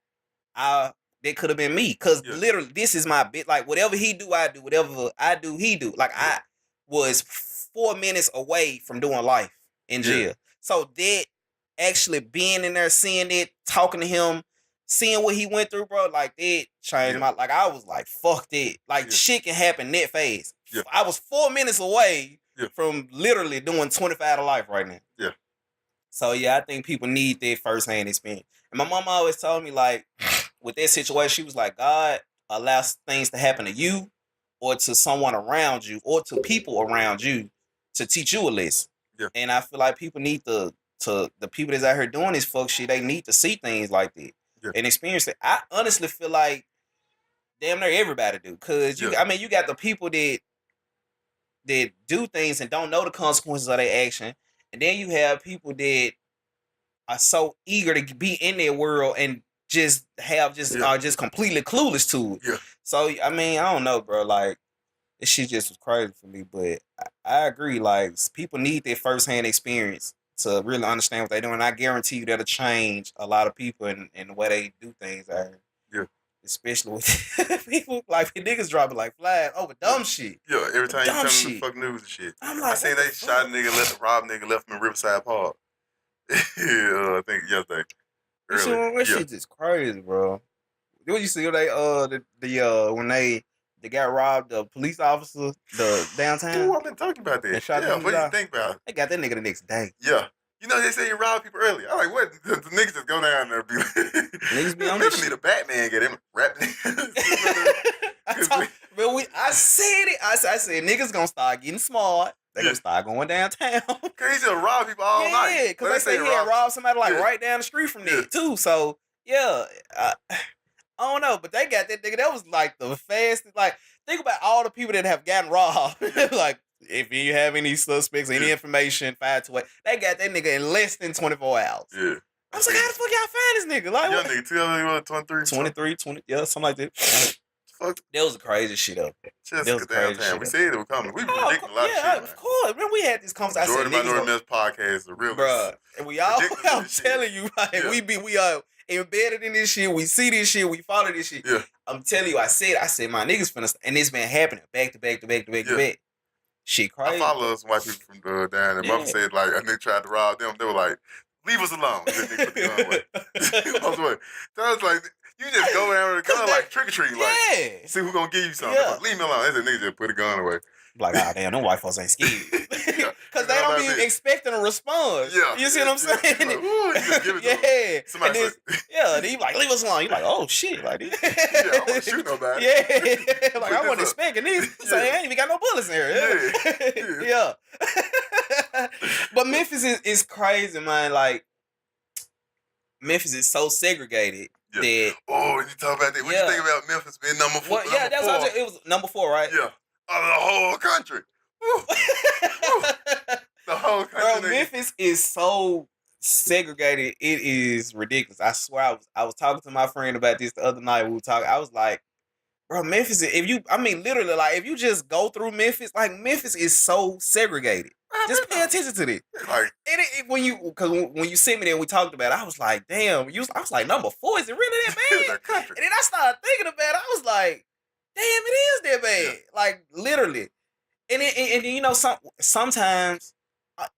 that could have been me. Because literally, this is my bit. Like, whatever he do, I do. Whatever I do, he do. Like, I was 4 minutes away from doing life in jail. Yeah. So that actually being in there, seeing it, talking to him, seeing what he went through, bro, like, that changed my, like, I was like, fuck that. Like, shit can happen that fast. Yeah. I was 4 minutes away from literally doing 25 to life right now. Yeah. So, yeah, I think people need that firsthand experience. And my mom always told me, like, with that situation, she was like, God allows things to happen to you or to someone around you or to people around you to teach you a lesson. Yeah. And I feel like people need the people that's out here doing this fuck shit, they need to see things like that and experience it. I honestly feel like damn near everybody do. Because, you got the people that do things and don't know the consequences of their action. And then you have people that are so eager to be in their world and just are just completely clueless to it. Yeah. So I mean, I don't know, bro. Like this shit just was crazy for me. But I agree. Like people need their firsthand experience to really understand what they're doing. And I guarantee you that'll change a lot of people in the way they do things. Yeah. Especially with people like niggas dropping like flies over dumb shit. Yeah, every time you tell them the fuck news and shit. I'm like, I seen they shot a nigga, robbed nigga, left him in Riverside Park. I think yesterday. That shit just crazy, bro. What you see when they when they got robbed the police officer the downtown? Ooh, I've been talking about that. Yeah, what do you think about it? They got that nigga the next day. Yeah. You know, they say you rob people early. I'm like, what? The niggas just go down there and be like, niggas be on this shit. Need a Batman, get him rap niggas. I said it. I said niggas gonna start getting smart. They gonna start going downtown. Cause he just rob people all night. Yeah, cause they say he had robbed somebody right down the street from there too. So yeah, I don't know, but they got that nigga. That was like the fastest. Like think about all the people that have gotten robbed. Like if you have any suspects, any information, 528, they got that nigga in less than 24 hours. Yeah. I was like, how the fuck y'all find this nigga? Like, young nigga, 23, 20, yeah, something like that. Fuck. That was the craziest shit up. Just get downtown. We said it was coming. We predicting a lot of shit. Yeah, of course. Remember we had this conversation. Jordan Minority Men's podcast is a real bruh. And we all, I'm telling you, like, we are embedded in this shit. We see this shit. We follow this shit. Yeah. I'm telling you, I said, my niggas finna, and this been happening back to back. Shit crazy. I follow some white people from down there. Mother said, like, a nigga tried to rob them. They were like, leave us alone. That nigga put the gun away. So I was like, you just go down with a gun like trick-or-treating. Like, see who's gonna give you something. Yeah. Like, leave me alone. They said, nigga just put a gun away. Like, damn, them white folks ain't scared. Because they don't be expecting a response. Yeah. You see what I'm saying? Like, ooh, you just give it to them. Somebody then you like, leave us alone. You like, oh, shit. Like, yeah, I want to shoot nobody. Yeah. Like, I wasn't expecting this. So, I ain't even got no bullets in here. Yeah. But Memphis is crazy, man. Like, Memphis is so segregated. That, you talk about that. What you think about Memphis being number 4? Well, yeah, that's what it was number 4, right? Yeah. Of the whole country. The whole country. Bro, Memphis is so segregated. It is ridiculous. I swear, I was talking to my friend about this the other night. We were talking. I was like, bro, Memphis. Literally, like, if you just go through Memphis, like, Memphis is so segregated. Just pay attention to this. Like, when you sent me there and we talked about it, I was like, damn. I was like, number 4, is it really that bad? And then I started thinking about it. I was like, damn, it is that bad. Yeah. Like, literally. And you know, sometimes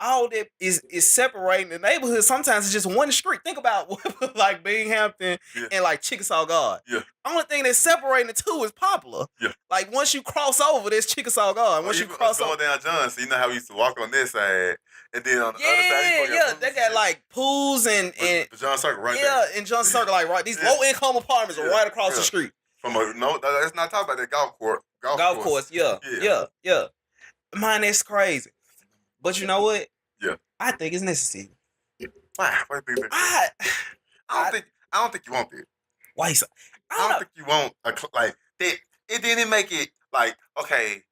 all that is separating the neighborhood. Sometimes it's just one street. Think about like Binghamton and like Chickasaw Guard. Yeah. Only thing that's separating the two is Poplar. Yeah. Like once you cross over, there's Chickasaw Guard. Once you cross over, down Johnson, you know how we used to walk on this side, and then on the other side, they got like pools and John Circle right there. Yeah, in John Circle, like right. These low income apartments are right across the street. Let's not talk about that golf course. Yeah. Man, that's crazy. But you know what? Yeah. I think it's necessary. Why? What do you think? I don't think you want it. Why? I don't think you want like that. It didn't make it like, okay,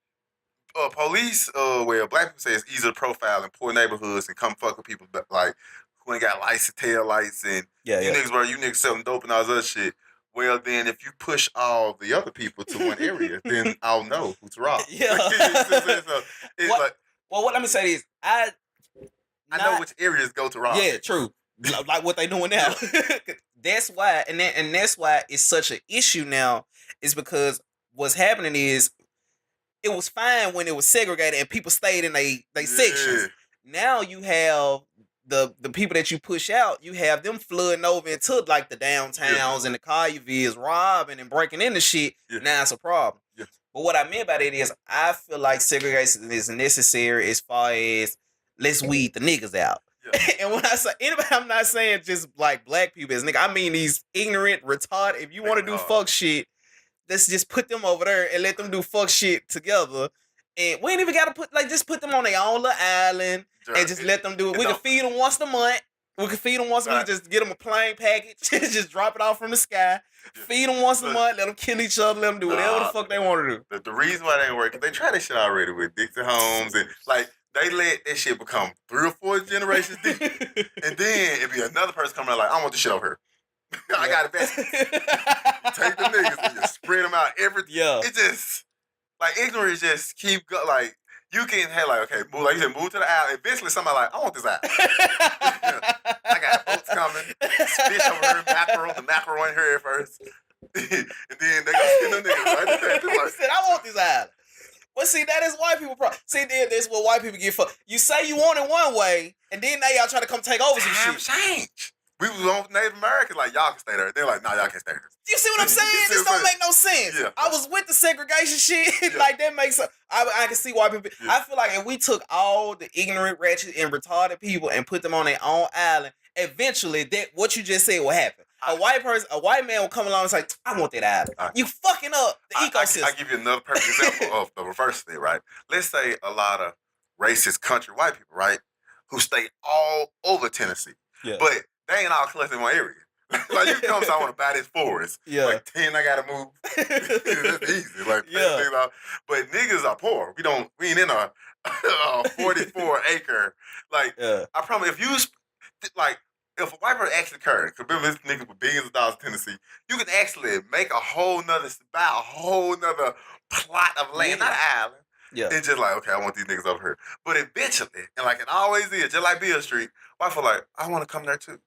police. Well, black people say it's easier to profile in poor neighborhoods and come fuck with people like who ain't got lights and tail lights and you niggas selling dope and all this other shit. Well, then, if you push all the other people to one area, then I'll know who to rob. Yeah. What let me say is, I know which areas go to rob. Yeah, true. Like what they doing now. That's why, and that's why it's such an issue now. Is because what's happening is, it was fine when it was segregated and people stayed in they sections. Now you have the people that you push out, you have them flooding over into like the downtowns and the Colliervilles, robbing and breaking into shit. Yeah. Now it's a problem. Yeah. But what I meant by that is, I feel like segregation is necessary as far as let's weed the niggas out. Yeah. And when I say anybody, I'm not saying just like black people as nigga. I mean these ignorant, retarded. If you want to do fuck shit, let's just put them over there and let them do fuck shit together. And we ain't even gotta just put them on their own little island and just let them do it. We can feed them once a month. We can feed them once a month. Just get them a plain package. Just drop it off from the sky. Feed them once a month. Let them kill each other. Let them do whatever the fuck they want to do. The reason why they ain't working, they try this shit already with Dixie Homes and like they let that shit become 3 or 4 generations deep. And then it'd be another person coming out like, I want this shit over here. I got investments. You take the niggas and you spread them out. It just, like, ignorance just keep going. Like, you can have, like, okay, move, like you said, move to the aisle. Eventually, somebody like, I want this aisle. I got votes coming. Fish over here, mackerel. The mackerel in here first. And then they gonna send them niggas right there. Like, said, I want this aisle. But see, that is white people problem. See, then that's what white people get for. You say you want it one way, and then now y'all try to come take over some shit. Change. We was on Native Americans, like, y'all can stay there. They're like, nah, y'all can't stay there. You see what I'm saying? This don't make no sense. Yeah. I was with the segregation shit. Yeah. Like, that makes sense. I can see white people. Yeah. I feel like if we took all the ignorant, ratchet, and retarded people and put them on their own island, eventually, that what you just said will happen. A white man will come along and say, I want that island. You fucking up the ecosystem. I'll give you another perfect example of the reverse thing, right? Let's say a lot of racist country white people, right, who stay all over Tennessee. Yeah. But they ain't all collected in one area. Like, you come, so I want to buy this forest. Yeah. Like, 10, I got to move. That's easy. Like, yeah. But niggas are poor. We ain't in a 44 acre. Like, yeah. I promise, if you, like, if a white person actually occurred, because remember this nigga with billions of dollars in Tennessee, you can actually make buy a whole nother plot of land, not an island. Yeah. And just like, okay, I want these niggas over here. But eventually, and like it always is, just like Beale Street, white folk like, I want to come there too.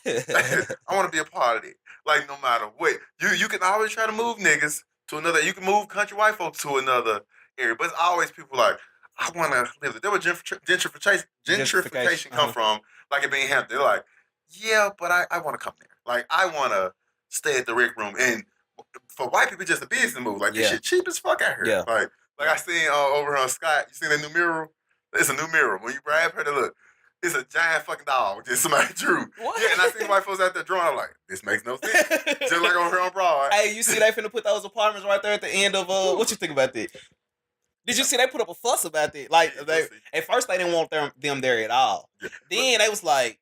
I want to be a part of it. Like, no matter what. You can always try to move niggas to another, you can move country white folks to another area, but it's always people like, I want to live there. There was gentrification come from, like it being Hampton. They're like, yeah, but I want to come there. Like, I want to stay at the Rick Room. And for white people, it's just a business move. Like, this shit cheap as fuck out here. Yeah. Like I seen over on Scott, you seen that new mural? It's a new mural. When you grab her to look, it's a giant fucking dog that somebody drew. What? Yeah, and I seen white folks out there drawing. I'm like, this makes no sense. Just like over here on Broad. Hey, you see they finna put those apartments right there at the end of, what you think about that? Did you see they put up a fuss about that? Like, at first they didn't want them there at all. Yeah. Then they was like,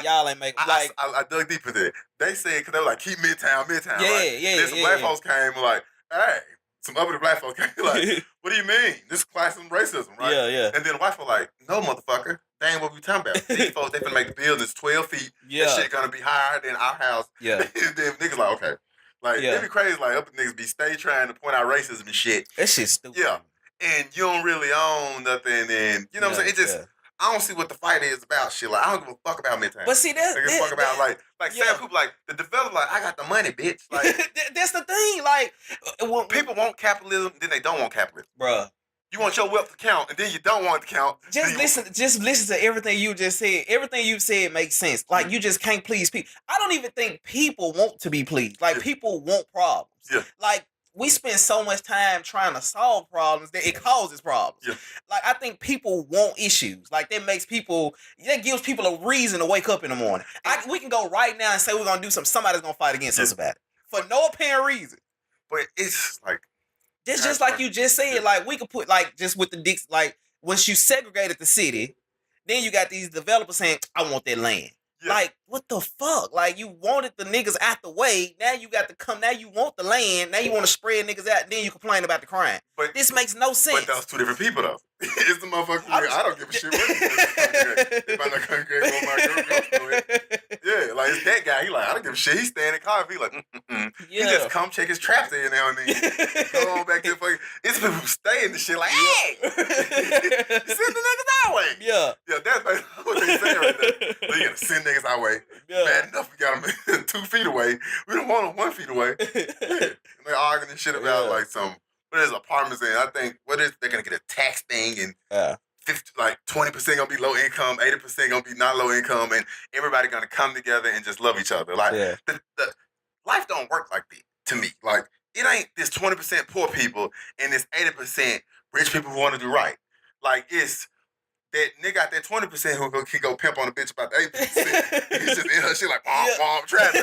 y'all ain't making, like. I dug deep into it. They said, because they were like, keep Midtown, yeah, right? Yeah, then some black folks came and like, hey. Some uppity black folks came like, what do you mean? This is classism, racism, right? Yeah. And then the white folks like, no, motherfucker. That ain't what we talking about. These folks, they finna make the buildings 12 feet. Yeah. That shit gonna be higher than our house. Yeah. And then niggas like, okay. Like, it'd be crazy, like, uppity niggas be stay trying to point out racism and shit. That shit's stupid. Yeah. And you don't really own nothing, and, you know what I'm saying? It just... I don't see what the fight is about. Shit, like, I don't give a fuck about Midtown. But see, that's... I give a fuck about, like Sam Cooper, like, the developer, like, I got the money, bitch. Like, that's the thing, like... people want capitalism, then they don't want capitalism. Bruh. You want your wealth to count, and then you don't want it to count. Just listen to everything you just said. Everything you said makes sense. Like, you just can't please people. I don't even think people want to be pleased. Like, people want problems. Yeah. Like, we spend so much time trying to solve problems that it causes problems. Yeah. Like, I think people want issues. Like, that gives people a reason to wake up in the morning. We can go right now and say we're going to do something. Somebody's going to fight against us about it. For no apparent reason. But it's like... It's just like you just said. Like, we could put, like, just with the dicks, like, once you segregated the city, then you got these developers saying, I want that land. Yeah. Like, what the fuck? Like, you wanted the niggas out the way. Now you got to come. Now you want the land. Now you want to spread niggas out. And then you complain about the crime. But this makes no sense. But those two different people, though. It's the motherfucker. I don't give a shit what if I not congregate with my girl. Yeah, like, it's that guy. He like, I don't give a shit. He's standing in the car. He like, Yeah. He just come check his traps in now and then. Go on back to the fucking... It's people who stay in the shit like, hey! You send the niggas our way. Yeah. Yeah, that's what they saying right there. So you gotta send niggas our way. Yeah. Bad enough we got them 2 feet away. We don't want them 1 feet away. Yeah. And they're arguing and shit about like some... What is apartments in? I think they're gonna get a tax thing and 20% gonna be low income, 80% gonna be not low income, and everybody gonna come together and just love each other. Like the life don't work like that to me. Like, it ain't this 20% poor people and this 80% rich people who want to do right. Like, it's that nigga out there 20% who can go pimp on a bitch about the 8%. He's just in her shit like, trapping.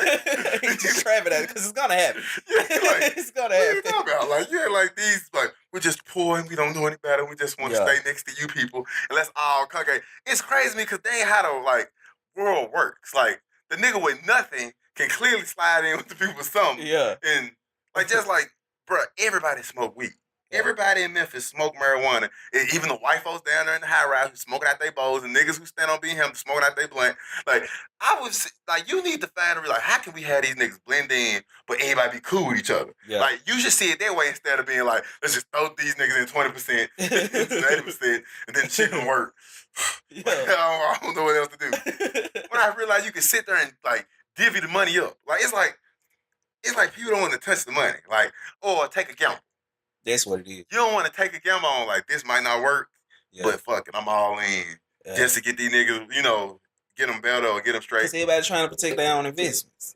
He's trapping at it because it's gonna happen. Yeah, like, it's gonna happen. What are you talking about? Like, yeah, like these, like, we're just poor and we don't know any better. We just want to stay next to you people and let's all congregate. It's crazy because they ain't how the, like, world works. Like, the nigga with nothing can clearly slide in with the people with something. Yeah. And, like, just like, bruh, everybody smoke weed. Everybody in Memphis smoke marijuana. Even the white folks down there in the high rise who smoking out their bowls and niggas who stand on BM smoking out their blunt. Like, I was like, you need to find a like, how can we have these niggas blend in, but everybody be cool with each other? Yeah. Like, you should see it that way instead of being like, let's just throw these niggas in 20%, 80%, and then shit can work. Yeah. I don't know what else to do. When I realized you can sit there and like divvy the money up, like it's like people don't want to touch the money, like or take a gamble. That's what it is. You don't want to take a gamble on like this might not work, but fuck it, I'm all in just to get these niggas, get them better or get them straight. Because everybody trying to protect their own investments.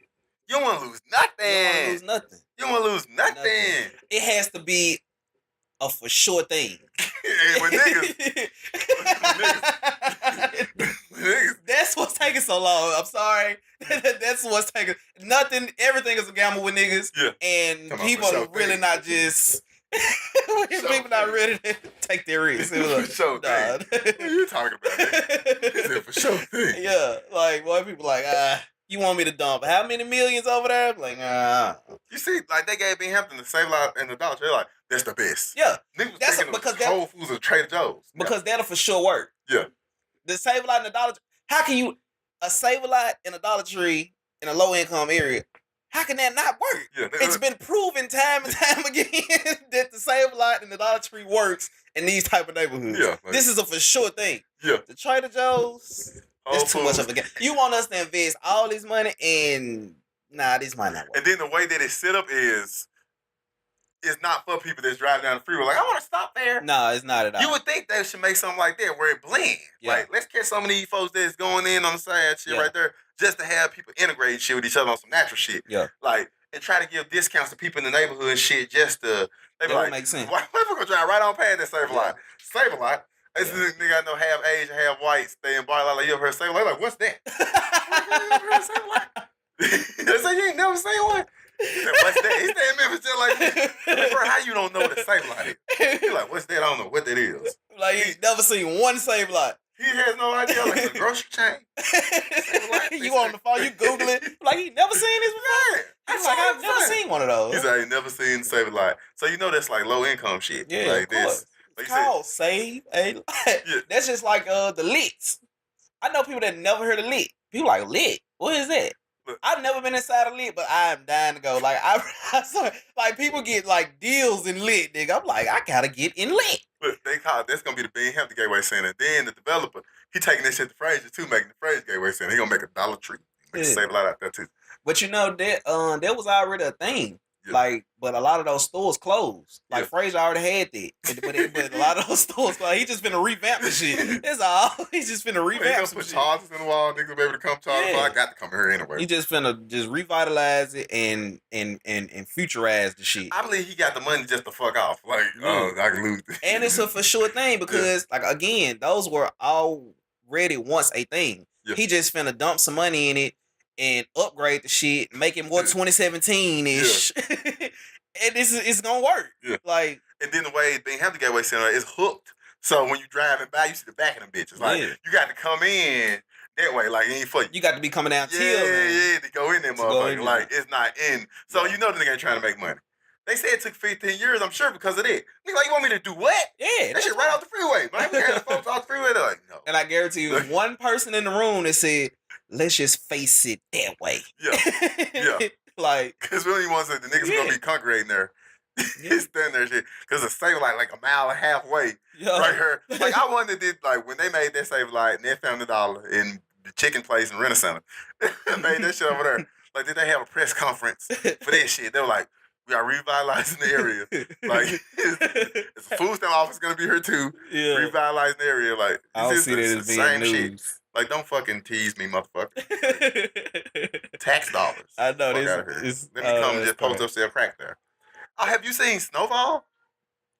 You don't want to lose nothing. You don't want to lose nothing. It has to be a for sure thing. Hey, with niggas. That's what's taking so long. I'm sorry. That's what's taking nothing. Everything is a gamble with niggas. Yeah. And people are really not just people not ready to take their risks. For sure. What are you talking about? It's for sure thing. Yeah. Like boy, people like, you want me to dump how many millions over there? Like, You see, like they gave Hampton the Save Lot and the Dollar Tree. Like, that's the best. Yeah. Niggas that's because Whole Foods or Trader Joe's. Because that'll for sure work. Yeah. The Save a Lot and the Dollar Tree. How can you a Save a Lot in a Dollar Tree in a low income area? How can that not work? Yeah, it's been proven time and time again that the Save a Lot and the Dollar Tree works in these type of neighborhoods. Yeah, like, this is a for sure thing. Yeah. The Trader Joe's. It's too much of a game. You want us to invest all this money and this might not work. And then the way that it's set up is it's not for people that's driving down the freeway. Like, I want to stop there. No, it's not at all. You would think they should make something like that where it blends. Yeah. Like, let's catch some of these folks that's going in on the side shit right there just to have people integrate shit with each other on some natural shit. Yeah. Like, and try to give discounts to people in the neighborhood and shit just to, they be like, make sense. Why we gonna drive right on past that Save a Lot? Save a Lot. This is a nigga I know half Asian, half white, stay in bar like you ever heard Save a Lot? Like, what's that? They say you ain't never seen one. What's that? He stay in Memphis just like me. Bro, how you don't know what a Save a Lot is? He's like, what's that? I don't know what that is. Like, he never seen one Save a Lot. He has no idea. Like, it's a grocery chain. You on the phone, you Google it. Like, he never seen this before. He's like, I've never seen one of those. He's like, he never seen Save a Lot. So, that's like low income shit. Yeah, like of course. Like it's called Save a Lot. Yeah. That's just like the Lits. I know people that never heard of Lit. People like, Lit? What is that? I've never been inside a Lit, but I am dying to go. Like, I saw, like, people get, like, deals in Lit, nigga. I'm like, I gotta get in Lit. Look, they call it, that's gonna be the Ben Hampton Gateway Center. Then the developer, he taking this shit to Fraser, too, making the Fraser Gateway Center. He gonna make a Dollar Tree. Save a Lot out there, too. But, that was already a thing. Yeah. Like, but a lot of those stores closed. Like, Fraser already had that. But a lot of those stores closed. He just finna revamp the shit. That's all. He's just finna revamp some shit. He gonna put charges in the wall. Niggas will be able to come charge. So I got to come here anyway. He just finna just revitalize it and futurize the shit. I believe he got the money just to fuck off. Like, I can lose this. And it's a for sure thing because, like, again, those were already once a thing. Yeah. He just finna dump some money in it and upgrade the shit, make it more 2017-ish. Yeah. And it's gonna work. Yeah. Like, and then the way the Hampton Gateway Center is hooked. So when you driving by, you see the back of them bitches. Like, you got to come in that way. Like, it ain't for you. You got to be coming down till. Yeah, to go in there, motherfucker. Like, it's not in. So the nigga ain't trying to make money. They said it took 15 years, I'm sure, because of that. Nigga, like, you want me to do what? Yeah. That shit right off the freeway. Man, we had the folks off the freeway. They're like, no. And I guarantee you, one person in the room that said, let's just face it that way. Yeah. Like, because we don't even want to say the niggas gonna be congregating there. He's standing there shit. Because the Save like a mile and a half away. Right here. Like, I wondered like when they made that Save and they found the dollar in the chicken place in Rent-A-Center. Made that shit over there. Like, did they have a press conference for that shit? They were like, we are revitalizing the area. Like, it's a food stamp office gonna be here too. Yeah. Revitalizing the area. Like, I don't see that as being news. Shit. Like, don't fucking tease me, motherfucker. Tax dollars. I know this. Let me come just post up sell crack there. Oh, have you seen Snowfall?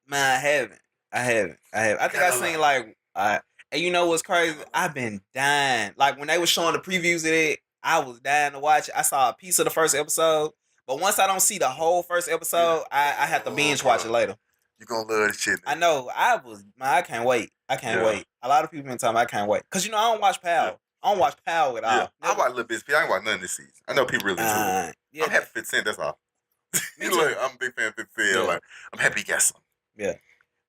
Man, I haven't. I think I seen like. And you know what's crazy? I've been dying. Like when they were showing the previews of it, I was dying to watch it. I saw a piece of the first episode, but once I don't see the whole first episode, I have to binge watch it later. You gonna love this shit. I know. I can't wait. I can't wait. A lot of people been telling me I can't wait. Cause I don't watch PAL. Yeah. I don't watch PAL at all. Yeah. I watch Little Bits. I ain't watch none this season. I know people really enjoy it. I'm happy 50 Cent, that's all. Look, I'm a big fan of 50 Cent. Yeah. Like, I'm happy he got some. Yeah.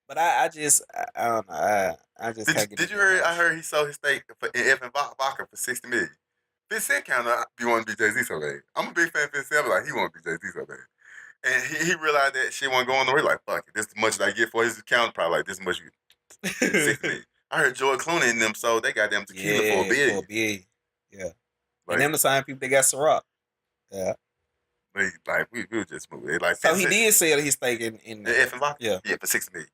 But I don't know. I just can't get Did you hear? I heard he sold his stake in Evan Vodka for $60 million. 50 Cent kind of be wanting to be Jay-Z so bad. I'm a big fan of 50 Cent, but like he want to be Jay-Z so bad. And he realized that shit wasn't going nowhere. He like, fuck it, this is much that I get for his account. Probably like this much you $60 million. I heard Joy Clooney and them sold they got them tequila for $1 billion. For $1 billion. Yeah. Like, and them the same people that got Ciroc. Yeah. Like we were just moving. Like so he did sell his stake in F&B? Yeah, for $60 million.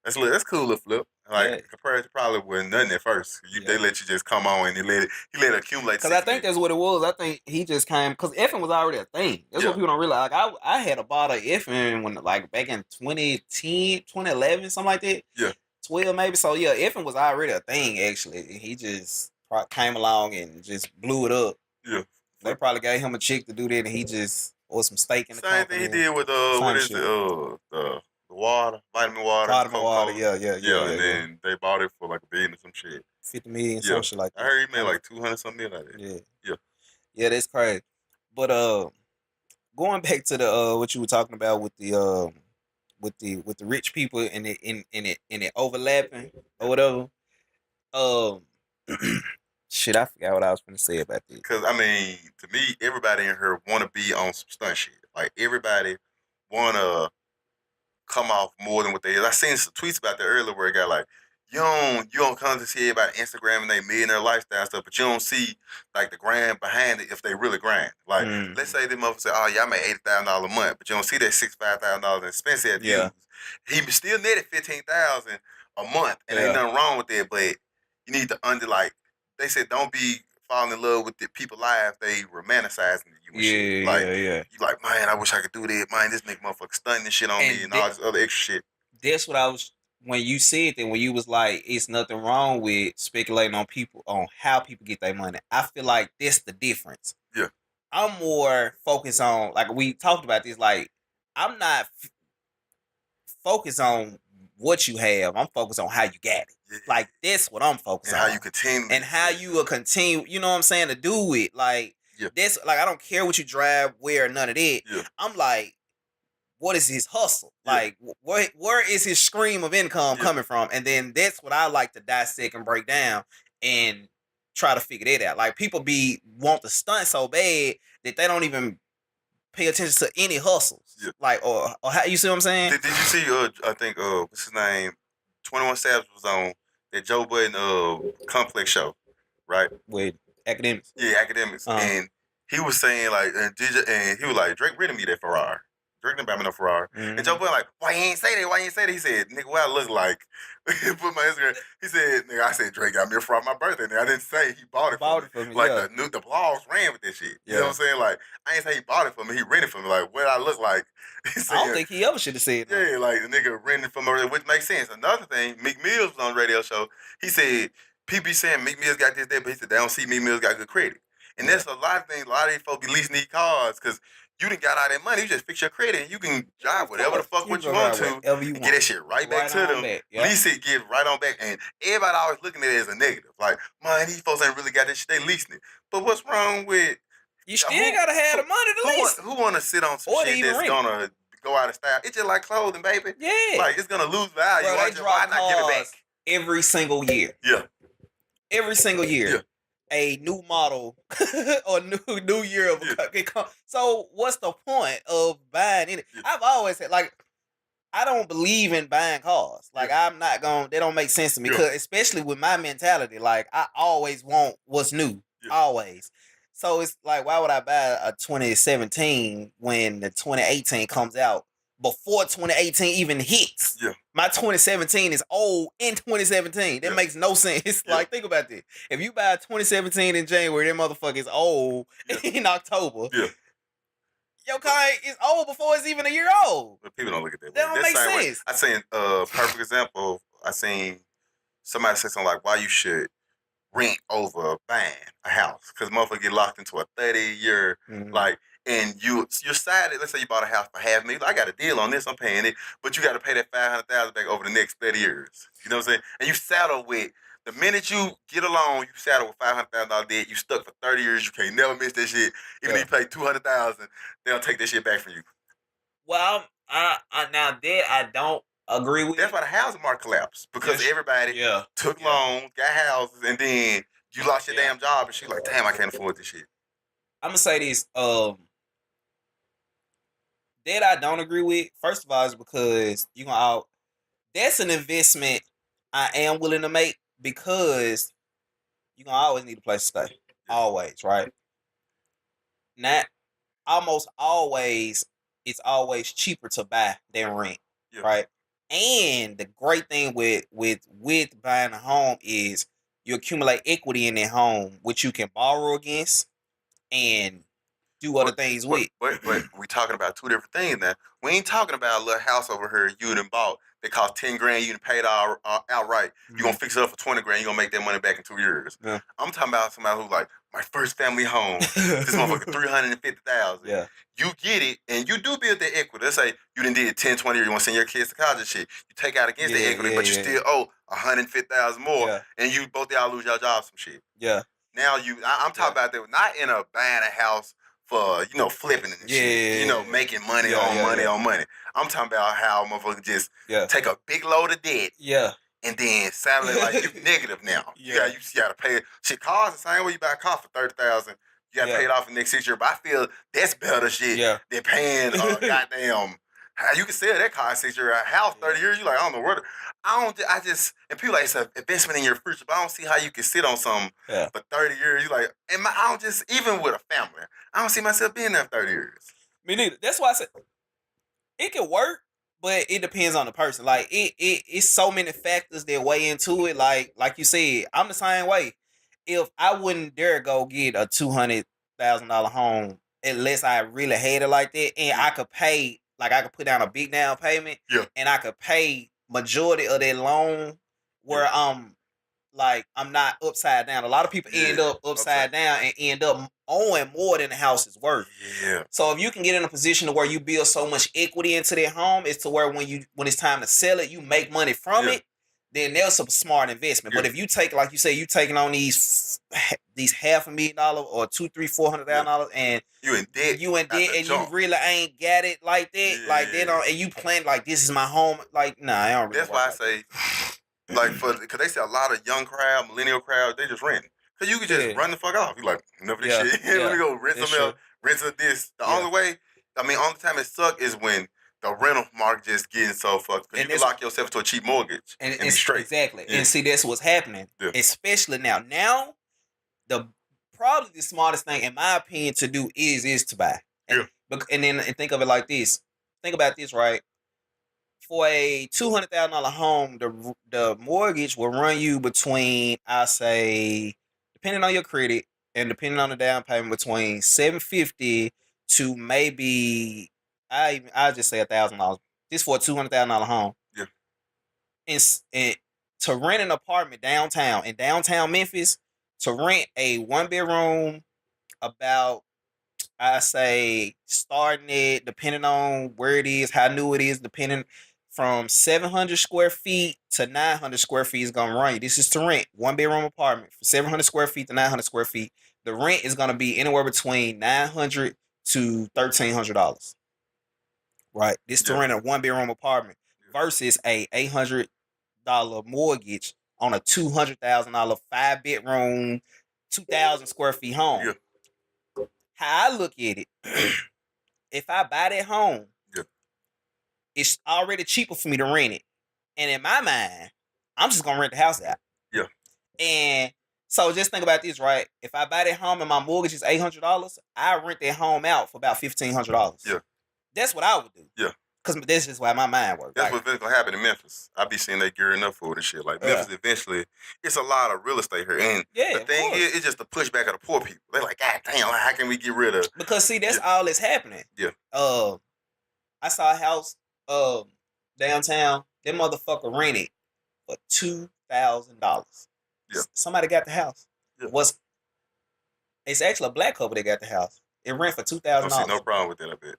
That's cool little flip. Like compared to probably with nothing at first. They let you just come on and he let it accumulate. Because I think that's what it was. I think he just came because effing was already a thing. That's what people don't realize. Like I had a bottle of effing when like back in 2010, 2011, something like that. Yeah. 12 maybe. So yeah, effing was already a thing actually. He just came along and just blew it up. Yeah. They probably gave him a chick to do that and he just or some steak in the company. Same thing he did with what is it? The water, vitamin water. Yeah. And then they bought it for like $1 billion or some shit. 50 million, some shit like that. I heard he made like 200 something million like that. Yeah, that's crazy. But going back to the what you were talking about with the rich people and it overlapping or whatever. Shit, I forgot what I was gonna say about this. Because I mean, to me, everybody in here want to be on some stunt shit. Like everybody want to come off more than what they is. I seen some tweets about that earlier where it got like, you don't come to see everybody Instagram and they millionaire lifestyle stuff, but you don't see like the grind behind it if they really grind. Like, let's say them motherfuckers say, oh yeah, I make $80,000 a month, but you don't see that $65,000 in expenses at views. He still netted $15,000 a month, and ain't nothing wrong with that. But you need to they said, don't be falling in love with the people lives they romanticizing you and shit. Like, you like, man, I wish I could do that. Man, this nigga motherfucker stunning this shit on me and all this other extra shit. That's what I was, when you said that, when you was like, it's nothing wrong with speculating on people, on how people get their money. I feel like that's the difference. Yeah. I'm more focused on, like we talked about this, like, I'm not focused on what you have. I'm focused on how you got it. Yeah. Like, that's what I'm focused on. How you continue. And how you will continue, you know what I'm saying, to do it. Like, that's, like, I don't care what you drive, where, none of that. Yeah. I'm like, what is his hustle? Like, where is his stream of income coming from? And then that's what I like to dissect and break down and try to figure that out. Like, people want to stunt so bad that they don't even pay attention to any hustles. Yeah. Like, or how, you see what I'm saying? Did you see, I think, what's his name? 21 Savage was on that Joe Budden Complex show, right? With Academics. Yeah, Academics. And he was saying, like, and he was like, Drake rented me that Ferrari. Drake didn't buy me no Ferrari. Mm-hmm. And Joe Budden like, why you ain't say that? Why you ain't say that? He said, nigga, what I look like? He put my Instagram. He said, nigga, I said Drake got me a Ferrari on my birthday. Nigga, I didn't say he bought it for me. Like, the blogs ran with that shit. You know what I'm saying? Like, I ain't say he bought it for me. He rented for me. Like, what I look like? Said, I don't think he ever should have said that. Yeah, like, the nigga rented for me, which makes sense. Another thing, Meek Mills was on the radio show. He said, people saying Meek Mills got this, that, but he said, they don't see Meek Mills got good credit. And that's a lot of things. A lot of these folks be leasing these cars because you done got all that money. You just fix your credit and you can drive whatever the fuck what you want to and get that shit right back to them. Lease it, get right on back. And everybody always looking at it as a negative. Like, man, these folks ain't really got that shit. They leasing it. But what's wrong with... You still gotta have the money to lease. Who want to sit on some shit that's gonna go out of style? It's just like clothing, baby. Yeah. Like, it's gonna lose value. Bro, they drop not give it back? Every single year. Yeah. Every single year. Yeah. A new model or new year of so what's the point of buying it? I've always said, like, I don't believe in buying cars. Like, I'm not going, they don't make sense to me, because especially with my mentality, like, I always want what's new. Always. So it's like, why would I buy a 2017 when the 2018 comes out before 2018 even hits? Yeah. My 2017 is old in 2017. That makes no sense. Like, think about this. If you buy 2017 in January, that motherfucker is old in October. Yeah. Your car is old before it's even a year old. But people don't look at that. That don't make sense. I seen perfect example. I seen somebody say something like, why you should rent over buying a house, because motherfucker get locked into a 30-year like, and you're sided. Let's say you bought a house for $500,000. I got a deal on this. I'm paying it, but you got to pay that $500,000 back over the next 30 years. You know what I'm saying? And you saddle with, the minute you get a loan, you saddle with $500,000 debt. You stuck for 30 years. You can't never miss that shit. Even if you pay $200,000, they'll take that shit back from you. Well, now that I don't Agree with. That's why the housing market collapsed because everybody took loans, got houses, and then you lost your damn job, and she's like, "Damn, I can't afford this shit." I'm gonna say this. That I don't agree with. First of all, is because you gonna that's an investment I am willing to make because you gonna always need a place to stay. Always, right? Not almost always. It's always cheaper to buy than rent, right? And the great thing with buying a home is you accumulate equity in that home, which you can borrow against and do other things with. But we talking about two different things now. We ain't talking about a little house over here you done bought that cost $10,000, you done paid outright. You gonna fix it up for $20,000, you gonna make that money back in 2 years. Yeah. I'm talking about somebody who's like, my first family home, this motherfucker $350,000. Yeah. You get it and you do build that equity. Let's say you done did it 10, 20 years, you wanna send your kids to college and shit. You take out against the equity, but you still owe $150,000 more, and you both y'all lose your jobs some shit. Yeah. Now I'm talking about that not in a buying a house for, flipping and shit. Making money on money. I'm talking about how motherfuckers just take a big load of debt. Yeah. And then sadly, like, you negative now. Yeah. You gotta pay it. Shit, cars the same way you buy a car for $30,000. You gotta pay it off the next 6 years. But I feel that's better shit than paying goddamn. You can sell that car in 6 years. A house 30 years, you like, I don't know where. And people like, it's an investment in your future, but I don't see how you can sit on something for 30 years. You like, I don't just, even with a family, I don't see myself being there 30 years. Me neither. That's why I said it can work, but it depends on the person. Like, it's so many factors that weigh into it. Like you said, I'm the same way. If I wouldn't dare go get a $200,000 home unless I really had it like that, and I could pay. Like, I could put down a big down payment, and I could pay majority of that loan where I'm not upside down. A lot of people end up upside down and end up owing more than the house is worth. Yeah. So if you can get in a position to where you build so much equity into that home, it's to where when it's time to sell it, you make money from it. Then there's a smart investment. But if you take, like you say, you taking on these $500,000 or $200,000-$400,000 and you in debt, and you really ain't got it like that, like that, and you plan like this is my home, like, nah, I don't really. That's why I say, like, because they say a lot of young crowd, millennial crowd, they just rent. Cause you can just run the fuck off. You like, enough of this shit. Let me go rent something else, rent some this. The only way, only time it suck is when the rental market just getting so fucked. Because you can lock yourself to a cheap mortgage and be straight. Exactly. Yeah. And see, that's what's happening. Yeah. Especially now. Now, probably the smartest thing, in my opinion, to do is to buy. And then think of it like this. Think about this, right? For a $200,000 home, the mortgage will run you between, I say, depending on your credit and depending on the down payment, between $750 to maybe I just say $1,000. Just for a $200,000 home. Yeah. And to rent an apartment downtown in downtown Memphis, to rent a 1-bedroom, about, I say, starting it, depending on where it is, how new it is, depending from 700 square feet to 900 square feet is gonna run you. This is to rent 1-bedroom apartment from 700 square feet to 900 square feet. The rent is gonna be anywhere between $900 to $1,300. Right, this to rent a 1-bedroom apartment versus a $800 mortgage on a $200,000 5-bedroom, 2,000 square feet home. Yeah. How I look at it, if I buy that home, it's already cheaper for me to rent it, and in my mind, I'm just gonna rent the house out. Yeah. And so just think about this, right? If I buy that home and my mortgage is $800, I rent that home out for about $1,500. Yeah. That's what I would do. Yeah. Because that's just why my mind works. That's what's going to happen in Memphis. I be seeing they gearing up for it and shit. Like, Memphis, eventually, it's a lot of real estate here. And the thing is, it's just the pushback of the poor people. They're like, God damn, how can we get rid of... Because, see, that's all that's happening. Yeah. I saw a house downtown. That motherfucker rented for $2,000. Yeah. Somebody got the house. Yeah. It's actually a black couple that got the house. It rent for $2,000. I see no problem with that, I bet.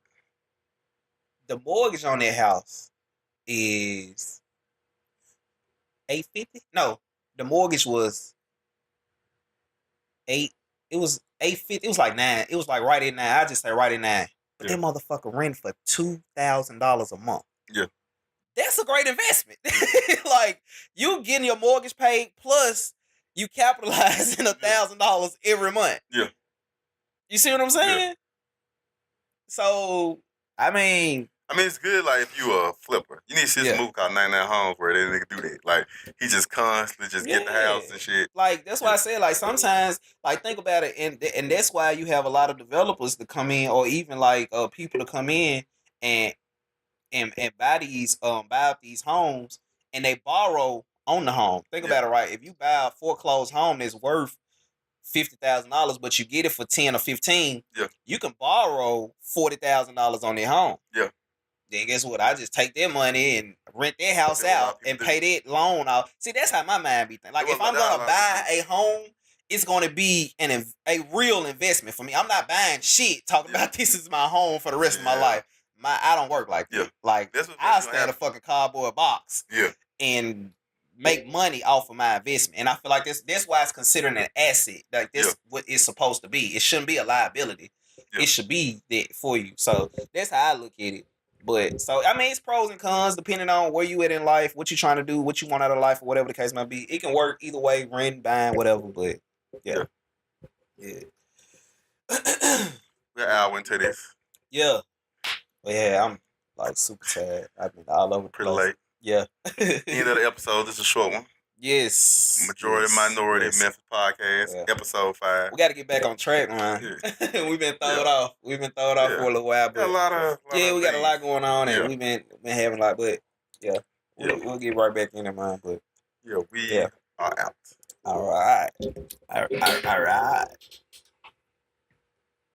The mortgage on that house is $850. No, the mortgage was $8. It was $850. It was like $9. It was like right at $9. I just say right at $9. But that motherfucker rent for $2,000 a month. Yeah. that's a great investment. Like, you getting your mortgage paid plus you capitalizing $1,000 every month. Yeah. You see what I'm saying? Yeah. So, I mean, it's good, like, if you a flipper. You need to see this movie called 99 Homes where that nigga do that. Like, he just constantly just get the house and shit. Like, that's why I said, like, sometimes, like, think about it, and that's why you have a lot of developers to come in, or even, like, people to come in and buy these homes, and they borrow on the home. Think about it, right? If you buy a foreclosed home that's worth $50,000, but you get it for 10 or 15, you can borrow $40,000 on their home. Yeah. Then guess what? I just take their money and rent their house out and pay that loan off. See, that's how my mind be thinking. Like, if I'm gonna buy a home, it's gonna be a real investment for me. I'm not buying shit talking about this is my home for the rest of my life. I don't work like that. Like, I'll stay in a fucking cardboard box. And make money off of my investment. And I feel like that's why it's considered an asset. Like, this what it's supposed to be. It shouldn't be a liability. It should be that for you. So that's how I look at it. But so, I mean, it's pros and cons depending on where you at in life, what you trying to do, what you want out of life, or whatever the case might be. It can work either way, renting, buying, whatever. But yeah. We're hour into this. Yeah. But yeah, I'm like super tired. I've been all over the place. Pretty late. Yeah. End of the episode. This is a short one. Yes. Minority Memphis podcast, episode 5. We got to get back on track, man. We've been thrown off. We've been thrown off for a little while, but we got a lot going on, and we've been having a lot. But we'll get right back in there, man. But we are out. All right.